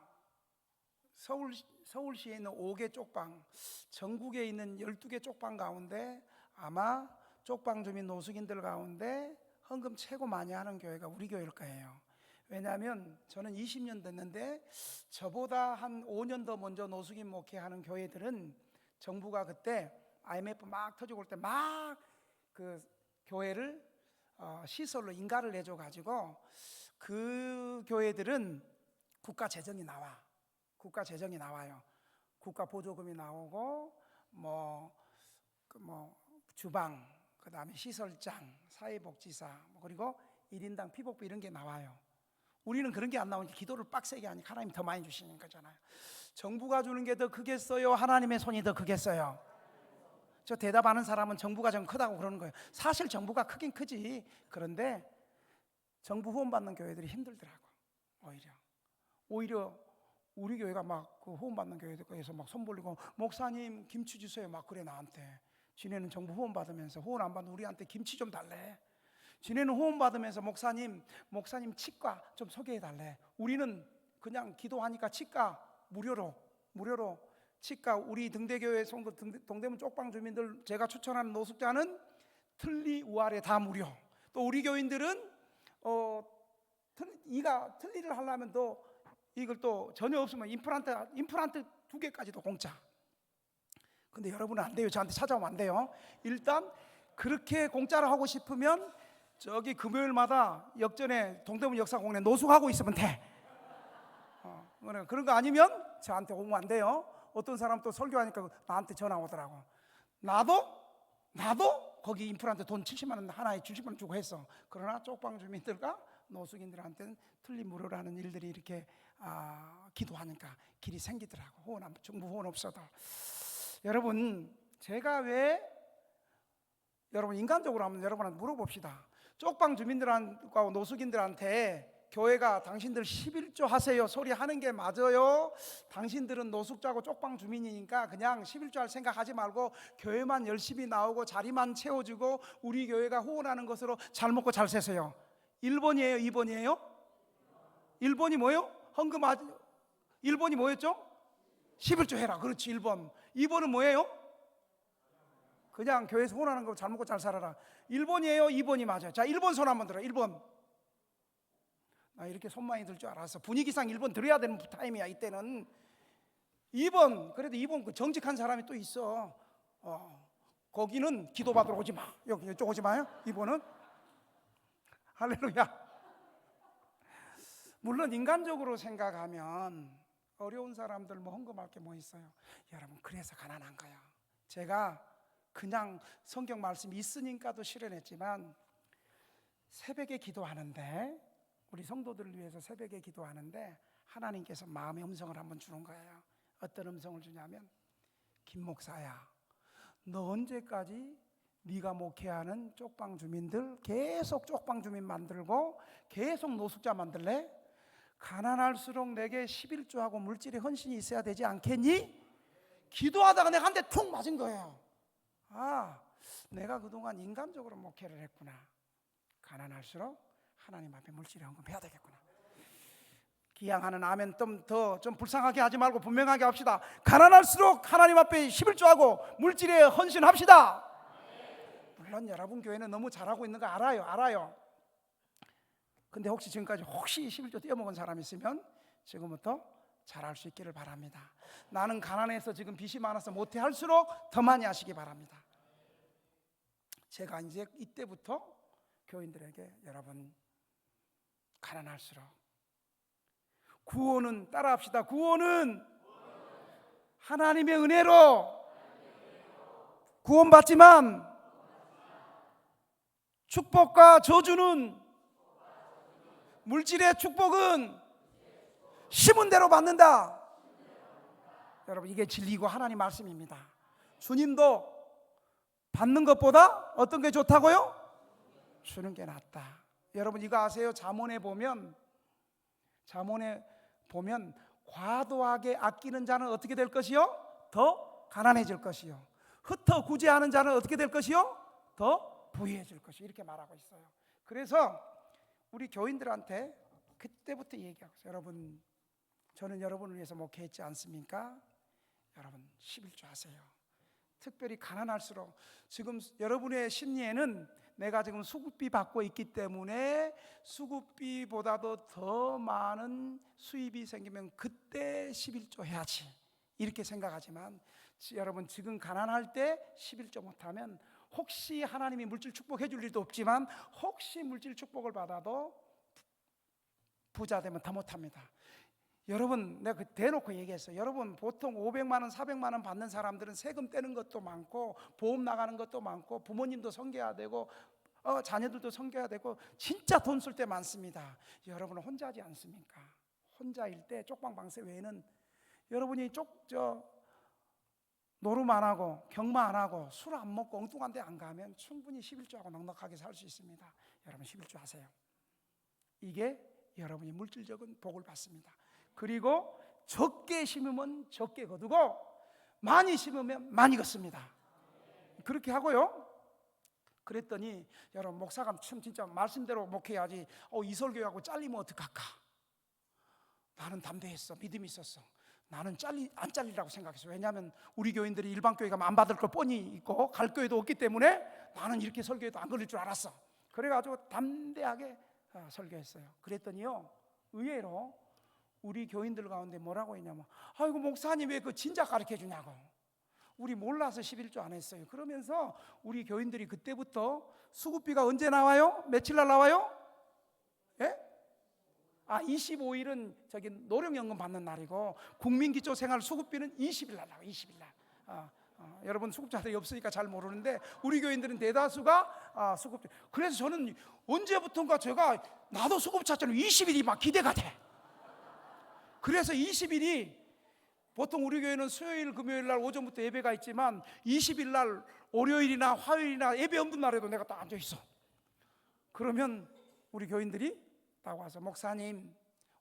Speaker 1: 서울시에 있는 5개 쪽방, 전국에 있는 12개 쪽방 가운데 아마 쪽방 주민 노숙인들 가운데 헌금 최고 많이 하는 교회가 우리 교회일 거예요. 왜냐하면 저는 20년 됐는데 저보다 한 5년 더 먼저 노숙인 목회하는 교회들은 정부가 그때 IMF 막 터지고 올 때 막 그 교회를 시설로 인가를 내줘 가지고 그 교회들은 국가 재정이 나와요. 국가 보조금이 나오고 주방, 그다음에 시설장, 사회복지사, 그리고 1인당 피복비 이런 게 나와요. 우리는 그런 게 안 나오니까 기도를 빡세게 하니까 하나님이 더 많이 주시는 거잖아요. 정부가 주는 게 더 크겠어요? 하나님의 손이 더 크겠어요? 저 대답하는 사람은 정부가 좀 크다고 그러는 거예요. 사실 정부가 크긴 크지. 그런데 정부 후원 받는 교회들이 힘들더라고. 오히려 우리 교회가 막 그 후원 받는 교회에서 막 손 벌리고 목사님 김치 주세요 막 그래. 나한테 지네는 정부 후원 받으면서 후원 안 받는 우리한테 김치 좀 달래. 지네는 후원 받으면서 목사님 치과 좀 소개해 달래. 우리는 그냥 기도하니까 치과 무료로 치과, 우리 등대교회 동대문 쪽방 주민들 제가 추천하는 노숙자는 틀니 우아래 다 무료. 또 우리 교인들은 이가 틀니를 하려면 또 이걸 또 전혀 없으면 임플란트 2개까지도 공짜. 근데 여러분은 안 돼요. 저한테 찾아오면 안 돼요. 일단 그렇게 공짜로 하고 싶으면 저기 금요일마다 역전에 동대문 역사공원에 노숙하고 있으면 돼. 그런 거 아니면 저한테 오면 안 돼요. 어떤 사람 또 설교하니까 나한테 전화 오더라고. 나도 거기 인프라한테 돈 70만 원 하나에 70만 원 주고 했어. 그러나 쪽방 주민들과 노숙인들한테는 틀린 무료라는 일들이 이렇게 기도하니까 길이 생기더라고. 정부 후원 없어도. 여러분, 제가 왜 여러분 인간적으로 한번 여러분한테 물어봅시다. 쪽방 주민들과 노숙인들한테 교회가 당신들 11조 하세요 소리 하는 게 맞아요? 당신들은 노숙자고 쪽방 주민이니까 그냥 11조 할 생각하지 말고 교회만 열심히 나오고 자리만 채워주고 우리 교회가 후원하는 것으로 잘 먹고 잘 사세요. 1번이에요? 2번이에요? 1번이 뭐예요? 헌금 1번이 뭐였죠? 11조 해라. 그렇지, 1번. 2번은 뭐예요? 그냥 교회에서 후원하는 거 잘 먹고 잘 살아라. 1번이에요? 2번이 맞아요? 자, 1번 손 한번 들어. 1번. 나 이렇게 손 많이 들 줄 알았어. 분위기상 1번 들어야 되는 타임이야 이때는. 2번. 그래도 2번 그 정직한 사람이 또 있어. 거기는 기도받으러 오지 마. 이쪽 오지 마요. 2번은. 할렐루야. 물론 인간적으로 생각하면 어려운 사람들 뭐 헌금할 게 뭐 있어요. 여러분, 그래서 가난한 거야. 제가 그냥 성경 말씀이 있으니까도 실현했지만 새벽에 기도하는데, 우리 성도들을 위해서 새벽에 기도하는데 하나님께서 마음의 음성을 한번 주는 거예요. 어떤 음성을 주냐면, 김 목사야, 너 언제까지 네가 목회하는 쪽방 주민들 계속 쪽방 주민 만들고 계속 노숙자 만들래? 가난할수록 내게 11조하고 물질의 헌신이 있어야 되지 않겠니? 기도하다가 내가 한 대 툭 맞은 거예요. 내가 그동안 인간적으로 목회를 했구나. 가난할수록 하나님 앞에 물질의 헌금해야 되겠구나. 기양하는 아멘 좀 불쌍하게 하지 말고 분명하게 합시다. 가난할수록 하나님 앞에 11조하고 물질에 헌신합시다. 물론 여러분 교회는 너무 잘하고 있는 거 알아요. 근데 혹시 지금까지 11조 떼어먹은 사람 있으면 지금부터 잘할 수 있기를 바랍니다. 나는 가난해서 지금 빚이 많아서 못해 할수록 더 많이 하시기 바랍니다. 제가 이제 이때부터 교인들에게, 여러분, 가난할수록 구원은, 따라합시다. 구원은 하나님의 은혜로 구원받지만 축복과 저주는, 물질의 축복은 심은 대로 받는다. 여러분, 이게 진리고 하나님 말씀입니다. 주님도 받는 것보다 어떤 게 좋다고요? 주는 게 낫다. 여러분, 이거 아세요? 잠언에 보면 과도하게 아끼는 자는 어떻게 될 것이요? 더 가난해질 것이요. 흩어 구제하는 자는 어떻게 될 것이요? 더 부유해질 것이요. 이렇게 말하고 있어요. 그래서 우리 교인들한테 그때부터 얘기하고 있어요. 여러분, 저는 여러분을 위해서 목회했지 않습니까? 여러분, 11조 하세요. 특별히 가난할수록, 지금 여러분의 심리에는 내가 지금 수급비 받고 있기 때문에 수급비보다도 더 많은 수입이 생기면 그때 11조 해야지, 이렇게 생각하지만, 여러분, 지금 가난할 때 11조 못하면 혹시 하나님이 물질 축복해 줄 일도 없지만 혹시 물질 축복을 받아도 부자 되면 더 못합니다. 여러분, 내가 대놓고 얘기했어요. 여러분, 보통 500만 원, 400만 원 받는 사람들은 세금 떼는 것도 많고 보험 나가는 것도 많고 부모님도 섬겨야 되고 자녀들도 섬겨야 되고 진짜 돈 쓸 때 많습니다. 여러분은 혼자지 않습니까? 혼자일 때 쪽방 방세 외에는 여러분이 노름 안 하고 경마 안 하고 술 안 먹고 엉뚱한 데 안 가면 충분히 11조하고 넉넉하게 살 수 있습니다. 여러분, 11조 하세요. 이게 여러분이 물질적인 복을 받습니다. 그리고 적게 심으면 적게 거두고 많이 심으면 많이 걷습니다. 그렇게 하고요. 그랬더니 여러분, 목사가 참 진짜 말씀대로 목회해야지. 이설교하고 잘리면 어떡할까? 나는 담대했어. 믿음이 있었어. 나는 안 잘리라고 생각했어. 왜냐하면 우리 교인들이 일반 교회 가면 안 받을 거 뻔히 있고 갈 교회도 없기 때문에 나는 이렇게 설교해도 안 걸릴 줄 알았어. 그래가지고 담대하게 설교했어요. 그랬더니요, 의외로 우리 교인들 가운데 뭐라고 했냐면, 아이고 목사님 왜 그 진작 가르쳐 주냐고, 우리 몰라서 11조 안 했어요. 그러면서 우리 교인들이 그때부터 수급비가 언제 나와요? 며칠 날 나와요? 예? 25일은 저기 노령연금 받는 날이고 국민기초생활 수급비는 20일 날 나와요. 20일 날. 여러분 수급자들이 없으니까 잘 모르는데 우리 교인들은 대다수가 수급자. 그래서 저는 언제부턴가 제가 나도 수급자처럼 20일이 막 기대가 돼. 그래서 20일이 보통 우리 교회는 수요일 금요일 날 오전부터 예배가 있지만 20일 날 월요일이나 화요일이나 예배 없는 날에도 내가 딱 앉아 있어. 그러면 우리 교인들이 딱 와서 목사님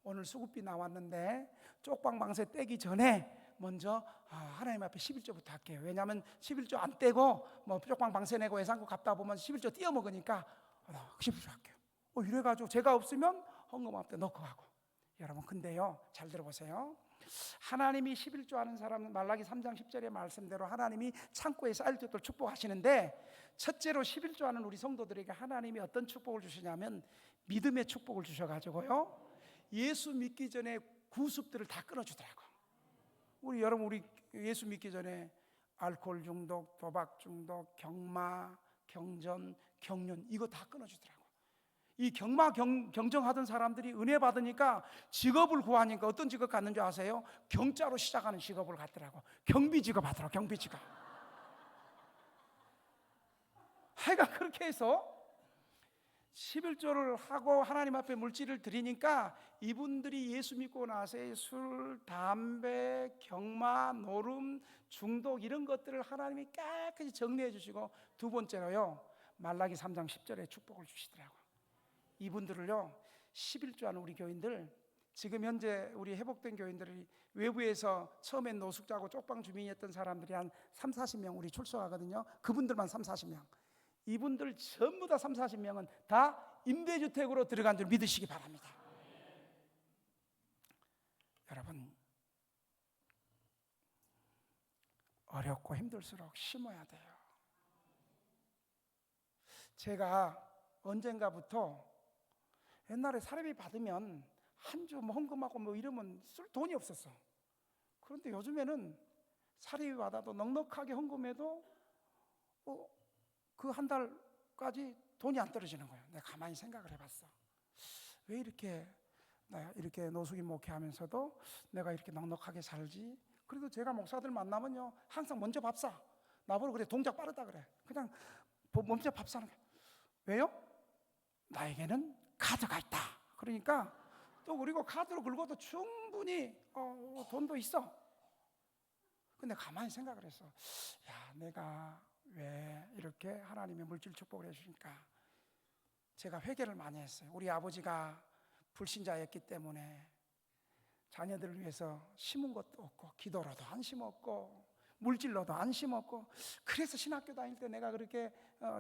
Speaker 1: 오늘 수급비 나왔는데 쪽방망세 떼기 전에 먼저 하나님 앞에 11조부터 할게요. 왜냐하면 11조 안 떼고 뭐 쪽방망세 내고 예산고 갚다 보면 11조 띄어 먹으니까 11조 할게요. 이래가지고 제가 없으면 헌금 앞에 넣고 가고. 여러분 근데요 잘 들어보세요. 하나님이 11조 하는 사람은 말라기 3장 10절의 말씀대로 하나님이 창고에 쌓일 것들 축복하시는데, 첫째로 11조 하는 우리 성도들에게 하나님이 어떤 축복을 주시냐면 믿음의 축복을 주셔가지고요 예수 믿기 전에 구습들을 다 끊어주더라고. 우리 예수 믿기 전에 알코올 중독, 도박 중독, 경마, 경전, 경륜 이거 다 끊어주더라고. 이 경마 경정하던 사람들이 은혜 받으니까 직업을 구하니까 어떤 직업 갖는 줄 아세요? 경자로 시작하는 직업을 갖더라고. 경비 직업 하더라고. 경비 직업. 하여간 그렇게 해서 11조를 하고 하나님 앞에 물질을 드리니까 이분들이 예수 믿고 나서의 술, 담배, 경마, 노름, 중독 이런 것들을 하나님이 깨끗이 정리해 주시고, 두 번째로요 말라기 3장 10절에 축복을 주시더라고요. 이분들을요 11조 하는 우리 교인들, 지금 현재 우리 회복된 교인들이 외부에서 처음엔 노숙자고 쪽방 주민이었던 사람들이 한 3, 40명 우리 출석하거든요. 그분들만 3, 40명. 이분들 전부 다 3, 40명은 다 임대주택으로 들어간 줄 믿으시기 바랍니다. 여러분 어렵고 힘들수록 심어야 돼요. 제가 언젠가부터 옛날에 사례비 받으면 한 주 헌금하고 뭐 이러면 쓸 돈이 없었어. 그런데 요즘에는 사례비 받아도 넉넉하게 헌금해도 그 한 달까지 돈이 안 떨어지는 거예요. 내가 가만히 생각을 해봤어. 왜 이렇게 노숙인 목회하면서도 내가 이렇게 넉넉하게 살지? 그래도 제가 목사들 만나면요 항상 먼저 밥 사. 나보고 그래, 동작 빠르다 그래. 그냥 먼저 밥 사는 거예요. 왜요? 나에게는 카드가 있다. 그러니까 또 그리고 카드로 긁어도 충분히 돈도 있어. 근데 가만히 생각을 했어. 야, 내가 왜 이렇게 하나님의 물질 축복을 해주니까 제가 회개를 많이 했어요. 우리 아버지가 불신자였기 때문에 자녀들을 위해서 심은 것도 없고 기도로도 안 심었고 물질로도 안 심었고, 그래서 신학교 다닐 때 내가 그렇게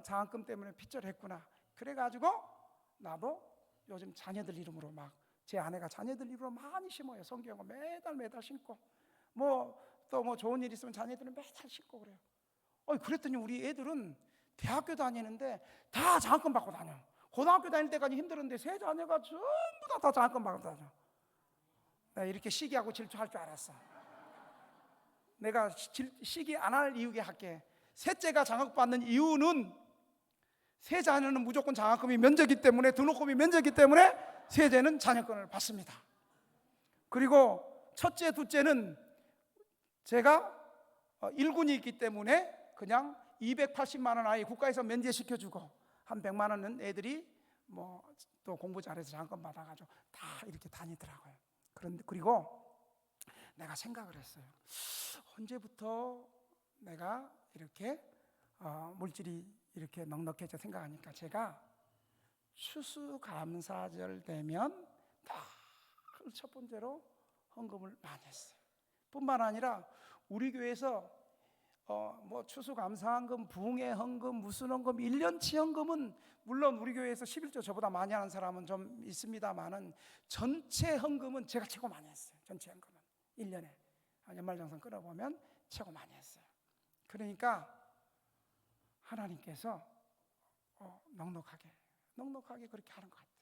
Speaker 1: 장학금 때문에 핏절했구나. 그래가지고 나도 요즘 자녀들 이름으로 막, 제 아내가 자녀들 이름으로 많이 심어요. 성경을 매달 심고, 또 좋은 일 있으면 자녀들은 매달 심고 그래요. 그랬더니 우리 애들은 대학교 다니는데 다 장학금 받고 다녀. 고등학교 다닐 때까지 힘들었는데 세 자녀가 전부 다 장학금 받고 다녀. 내가 이렇게 시기하고 질투할 줄 알았어. 내가 시기 안 할 이유게 할게. 셋째가 장학금 받는 이유는 세 자녀는 무조건 장학금이 면제기 때문에, 등록금이 면제기 때문에 세제는 자녀권을 받습니다. 그리고 첫째, 둘째는 제가 일군이 있기 때문에 그냥 280만 원 아예 국가에서 면제시켜주고, 한 100만 원은 애들이 또 공부 잘해서 장학금 받아가지고 다 이렇게 다니더라고요. 그리고 내가 생각을 했어요. 언제부터 내가 이렇게 물질이 이렇게 넉넉해져 생각하니까, 제가 추수감사절 되면 늘 첫 번째로 헌금을 많이 했어요. 뿐만 아니라 우리 교회에서 추수감사헌금, 부흥회 헌금, 무슨 헌금, 1년치 헌금은 물론 우리 교회에서 11조 저보다 많이 하는 사람은 좀 있습니다만은 전체 헌금은 제가 최고 많이 했어요. 전체 헌금은 1년에 연말정산 끊어보면 최고 많이 했어요. 그러니까 하나님께서 넉넉하게 그렇게 하는 것 같아요.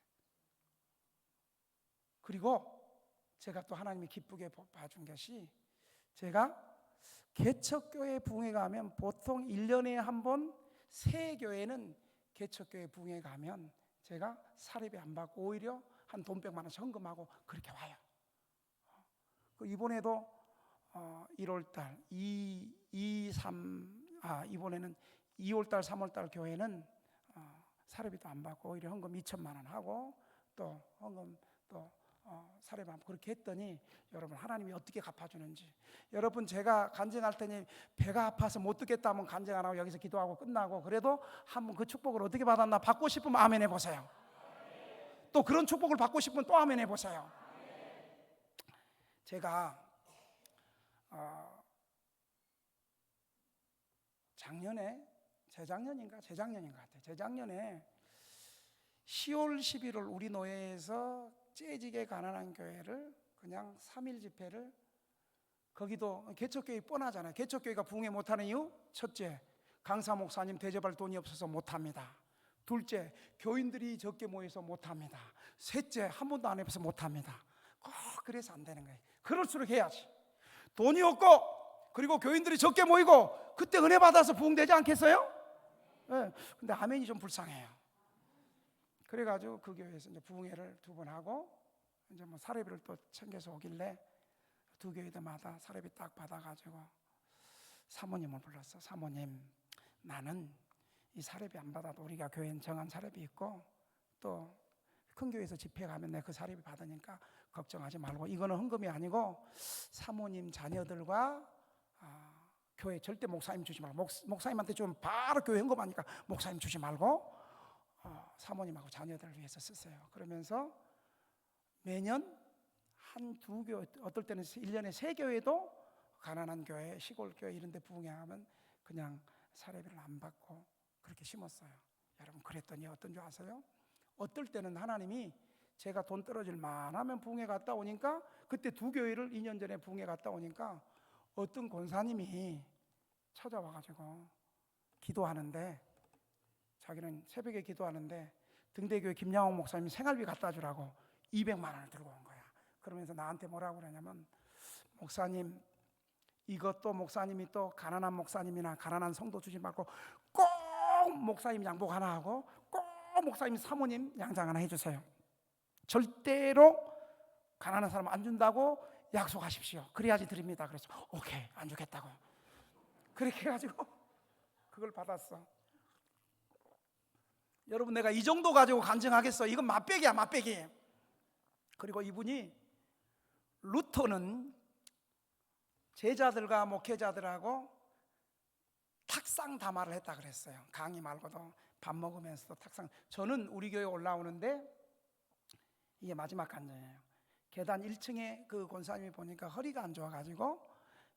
Speaker 1: 그리고 제가 또 하나님이 기쁘게 봐준 것이, 제가 개척교회 부흥회 가면 보통 1년에 한 번, 새 교회는 개척교회 부흥회 가면 제가 사례비 안 받고 오히려 한 돈 100만 원씩 헌금하고 그렇게 와요. 이번에도 1월달 이번에는 2월달 3월달 교회는 사례비도 안 받고 오히려 헌금 2천만 원 하고 또 헌금 또 사례비 안 받고 그렇게 했더니 여러분 하나님이 어떻게 갚아주는지, 여러분 제가 간증할 테니 배가 아파서 못 듣겠다 하면 간증 안 하고 여기서 기도하고 끝나고, 그래도 한번 그 축복을 어떻게 받았나 받고 싶으면 아멘 해보세요. 또 그런 축복을 받고 싶으면 또 아멘 해보세요. 제가 재작년인 것 같아요. 재작년에 10월 11월 우리 노예에서 째지게 가난한 교회를 그냥 3일 집회를, 거기도 개척교회 뻔하잖아요. 개척교회가 부흥회 못하는 이유, 첫째, 강사 목사님 대접할 돈이 없어서 못합니다. 둘째, 교인들이 적게 모여서 못합니다. 셋째, 한 번도 안 해봐서 못합니다. 그래서 안 되는 거예요. 그럴수록 해야지. 돈이 없고 그리고 교인들이 적게 모이고 그때 은혜 받아서 부흥되지 않겠어요? 네. 근데 아멘이 좀 불쌍해요. 그래가지고 그 교회에서 이제 부흥회를 2번 하고 이제 뭐 사례비를 또 챙겨서 오길래 두 교회들마다 사례비 딱 받아가지고 사모님을 불렀어. 사모님, 나는 이 사례비 안 받아도 우리가 교회는 정한 사례비 있고 또 큰 교회에서 집회 가면 내가 그 사례비 받으니까 걱정하지 말고, 이거는 헌금이 아니고 사모님 자녀들과 교회 절대 목사님 주지 말고, 목사님한테 좀 바로 교회 헌금하니까 목사님 주지 말고 사모님하고 자녀들을 위해서 쓰세요. 그러면서 매년 한 2교회, 어떨 때는 1년에 3교회도 가난한 교회, 시골 교회 이런 데 부흥하면 그냥 사례비를 안 받고 그렇게 심었어요. 여러분, 그랬더니 어떤 줄 아세요? 어떨 때는 하나님이 제가 돈 떨어질 만하면 부흥회 갔다 오니까, 그때 2교회를 2년 전에 부흥회 갔다 오니까 어떤 권사님이 찾아와가지고 기도하는데, 자기는 새벽에 기도하는데 등대교회 김양옥 목사님이 생활비 갖다 주라고 200만 원을 들고 온 거야. 그러면서 나한테 뭐라고 그러냐면, 목사님, 이것도 목사님이 또 가난한 목사님이나 가난한 성도 주지 말고 꼭 목사님 양복 하나 하고 꼭 목사님 사모님 양장 하나 해주세요. 절대로 가난한 사람 안 준다고 약속하십시오. 그래야지 드립니다. 그래서 오케이, 안 주겠다고. 그렇게 해가지고 그걸 받았어. 여러분, 내가 이 정도 가지고 간증하겠어? 이건 맛배기야, 맛배기. 그리고 이분이 루터는 제자들과 목회자들하고 탁상 담화를 했다 그랬어요. 강의 말고도 밥 먹으면서도 탁상. 저는 우리 교회 올라오는데 이게 마지막 간증이에요. 계단 1층에 그 권사님이 보니까 허리가 안 좋아가지고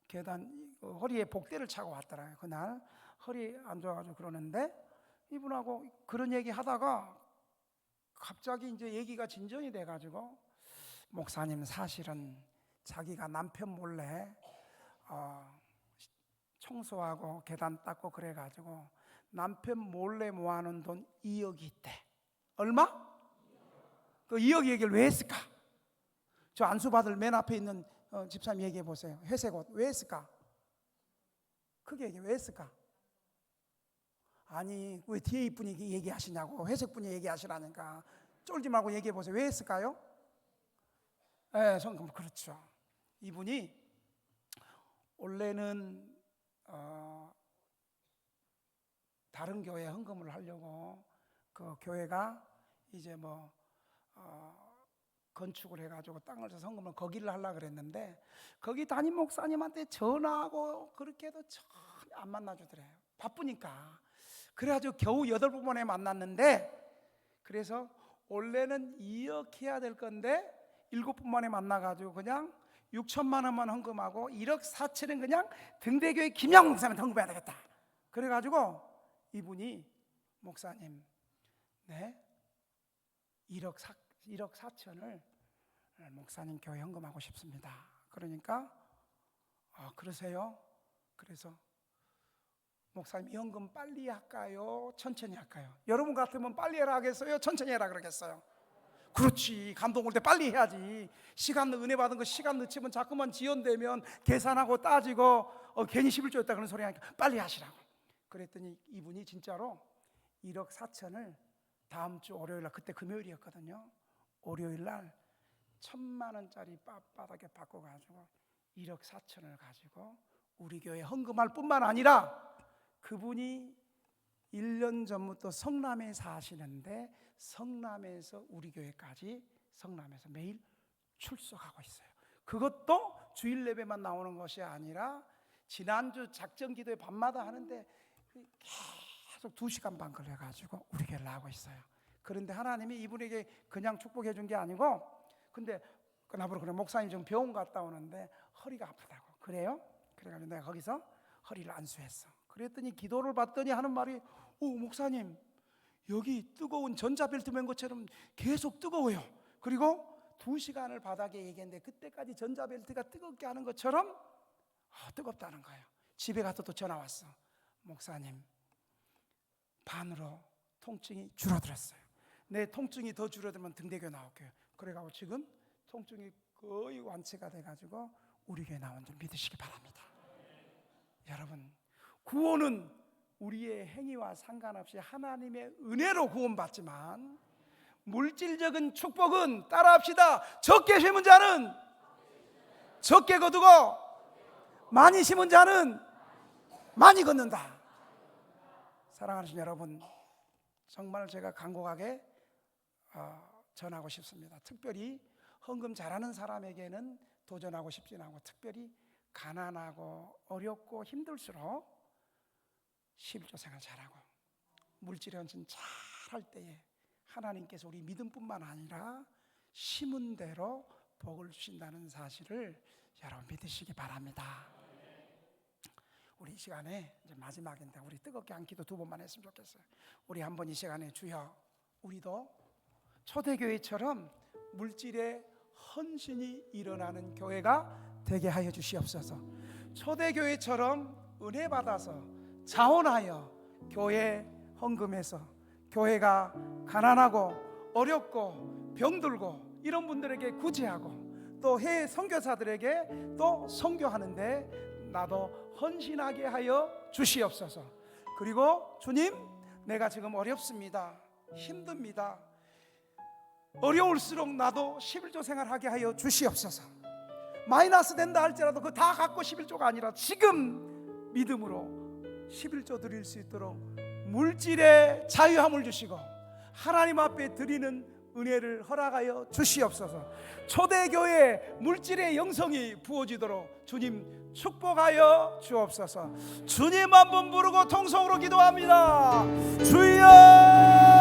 Speaker 1: 계단 허리에 복대를 차고 왔더라고요. 그날 허리 안 좋아가지고 그러는데, 이분하고 그런 얘기 하다가 갑자기 이제 얘기가 진전이 돼가지고, 목사님, 사실은 자기가 남편 몰래 청소하고 계단 닦고 그래가지고 남편 몰래 모아놓은 돈 2억이 있대. 얼마? 그 2억 얘기를 왜 했을까? 저 안수받을 맨 앞에 있는 집사님 얘기해 보세요. 회색 옷 왜 했을까? 크게 얘기해. 왜 했을까? 아니, 왜 뒤에 이분이 얘기하시냐고. 회색 분이 얘기하시라니까. 쫄지 말고 얘기해 보세요. 왜 했을까요? 네, 성금. 그렇죠. 이분이 원래는 다른 교회에 헌금을 하려고 그 교회가 이제 뭐 건축을 해가지고 땅을 사서 헌금을 거기를 하려고 그랬는데, 거기 담임 목사님한테 전화하고 그렇게 해도 전혀 안 만나주더래요. 바쁘니까. 그래가지고 겨우 8번 만에 만났는데, 그래서 원래는 2억 해야 될 건데 7번 만에 만나가지고 그냥 6천만 원만 헌금하고 1억 4천은 그냥 등대교회 김양 목사님한테 헌금해야 되겠다. 그래가지고 이분이, 목사님, 네, 1억 4천을 목사님 교회 헌금하고 싶습니다. 그러니까 그러세요? 그래서 목사님, 이 헌금 빨리 할까요? 천천히 할까요? 여러분 같으면 빨리 해라 하겠어요? 천천히 해라 그러겠어요? 그렇지, 감동 올 때 빨리 해야지. 시간, 은혜 받은 거 시간 늦추면 자꾸만 지연되면 계산하고 따지고 괜히 11조였다 그런 소리 하니까 빨리 하시라고. 그랬더니 이분이 진짜로 1억 4천을 다음 주 월요일 날, 그때 금요일이었거든요. 월요일 날 1,000만 원짜리 빳빳하게 바꿔가지고 1억 4천을 가지고 우리 교회 헌금할 뿐만 아니라, 그분이 1년 전부터 성남에 사시는데 성남에서 우리 교회까지, 성남에서 매일 출석하고 있어요. 그것도 주일 예배만 나오는 것이 아니라 지난주 작전 기도회 밤마다 하는데 계속 2시간 반 걸려가지고 우리 교회를 나오고 있어요. 그런데 하나님이 이분에게 그냥 축복해 준 게 아니고, 근데 나보고 그래, 목사님 지금 병원 갔다 오는데 허리가 아프다고. 그래요? 그래가지고 내가 거기서 허리를 안수했어. 그랬더니 기도를 받더니 하는 말이, 목사님 여기 뜨거운 전자벨트 맨 것처럼 계속 뜨거워요. 그리고 2시간을 바닥에 얘기했는데 그때까지 전자벨트가 뜨겁게 하는 것처럼 뜨겁다는 거예요. 집에 가서 또 전화 왔어. 목사님 반으로 통증이 줄어들었어요. 내 통증이 더 줄어들면 등대교회 나올게요. 그래가지고 지금 통증이 거의 완치가 돼가지고 우리 교회 나온 줄 믿으시기 바랍니다. 여러분, 구원은 우리의 행위와 상관없이 하나님의 은혜로 구원받지만, 물질적인 축복은 따라합시다. 적게 심은 자는 적게 거두고 많이 심은 자는 많이 걷는다. 사랑하시는 여러분, 정말 제가 간곡하게 전하고 싶습니다. 특별히 헌금 잘하는 사람에게는 도전하고 싶진 않고, 특별히 가난하고 어렵고 힘들수록 11조 생활 잘하고 물질의 헌신 잘할 때에 하나님께서 우리 믿음뿐만 아니라 심은 대로 복을 주신다는 사실을 여러분 믿으시기 바랍니다. 우리 이 시간에 이제 마지막인데 우리 뜨겁게 한 기도 2번만 했으면 좋겠어요. 우리 한번 이 시간에, 주여 우리도 초대교회처럼 물질의 헌신이 일어나는 교회가 되게 하여 주시옵소서. 초대교회처럼 은혜 받아서 자원하여 교회 헌금해서 교회가 가난하고 어렵고 병들고 이런 분들에게 구제하고, 또 해외 선교사들에게 또 선교하는데 나도 헌신하게 하여 주시옵소서. 그리고 주님, 내가 지금 어렵습니다, 힘듭니다, 어려울수록 나도 11조 생활하게 하여 주시옵소서. 마이너스 된다 할지라도 그거 다 갖고 11조가 아니라 지금 믿음으로 11조 드릴 수 있도록 물질의 자유함을 주시고 하나님 앞에 드리는 은혜를 허락하여 주시옵소서. 초대교회 물질의 영성이 부어지도록 주님 축복하여 주옵소서. 주님 한번 부르고 통성으로 기도합니다. 주여!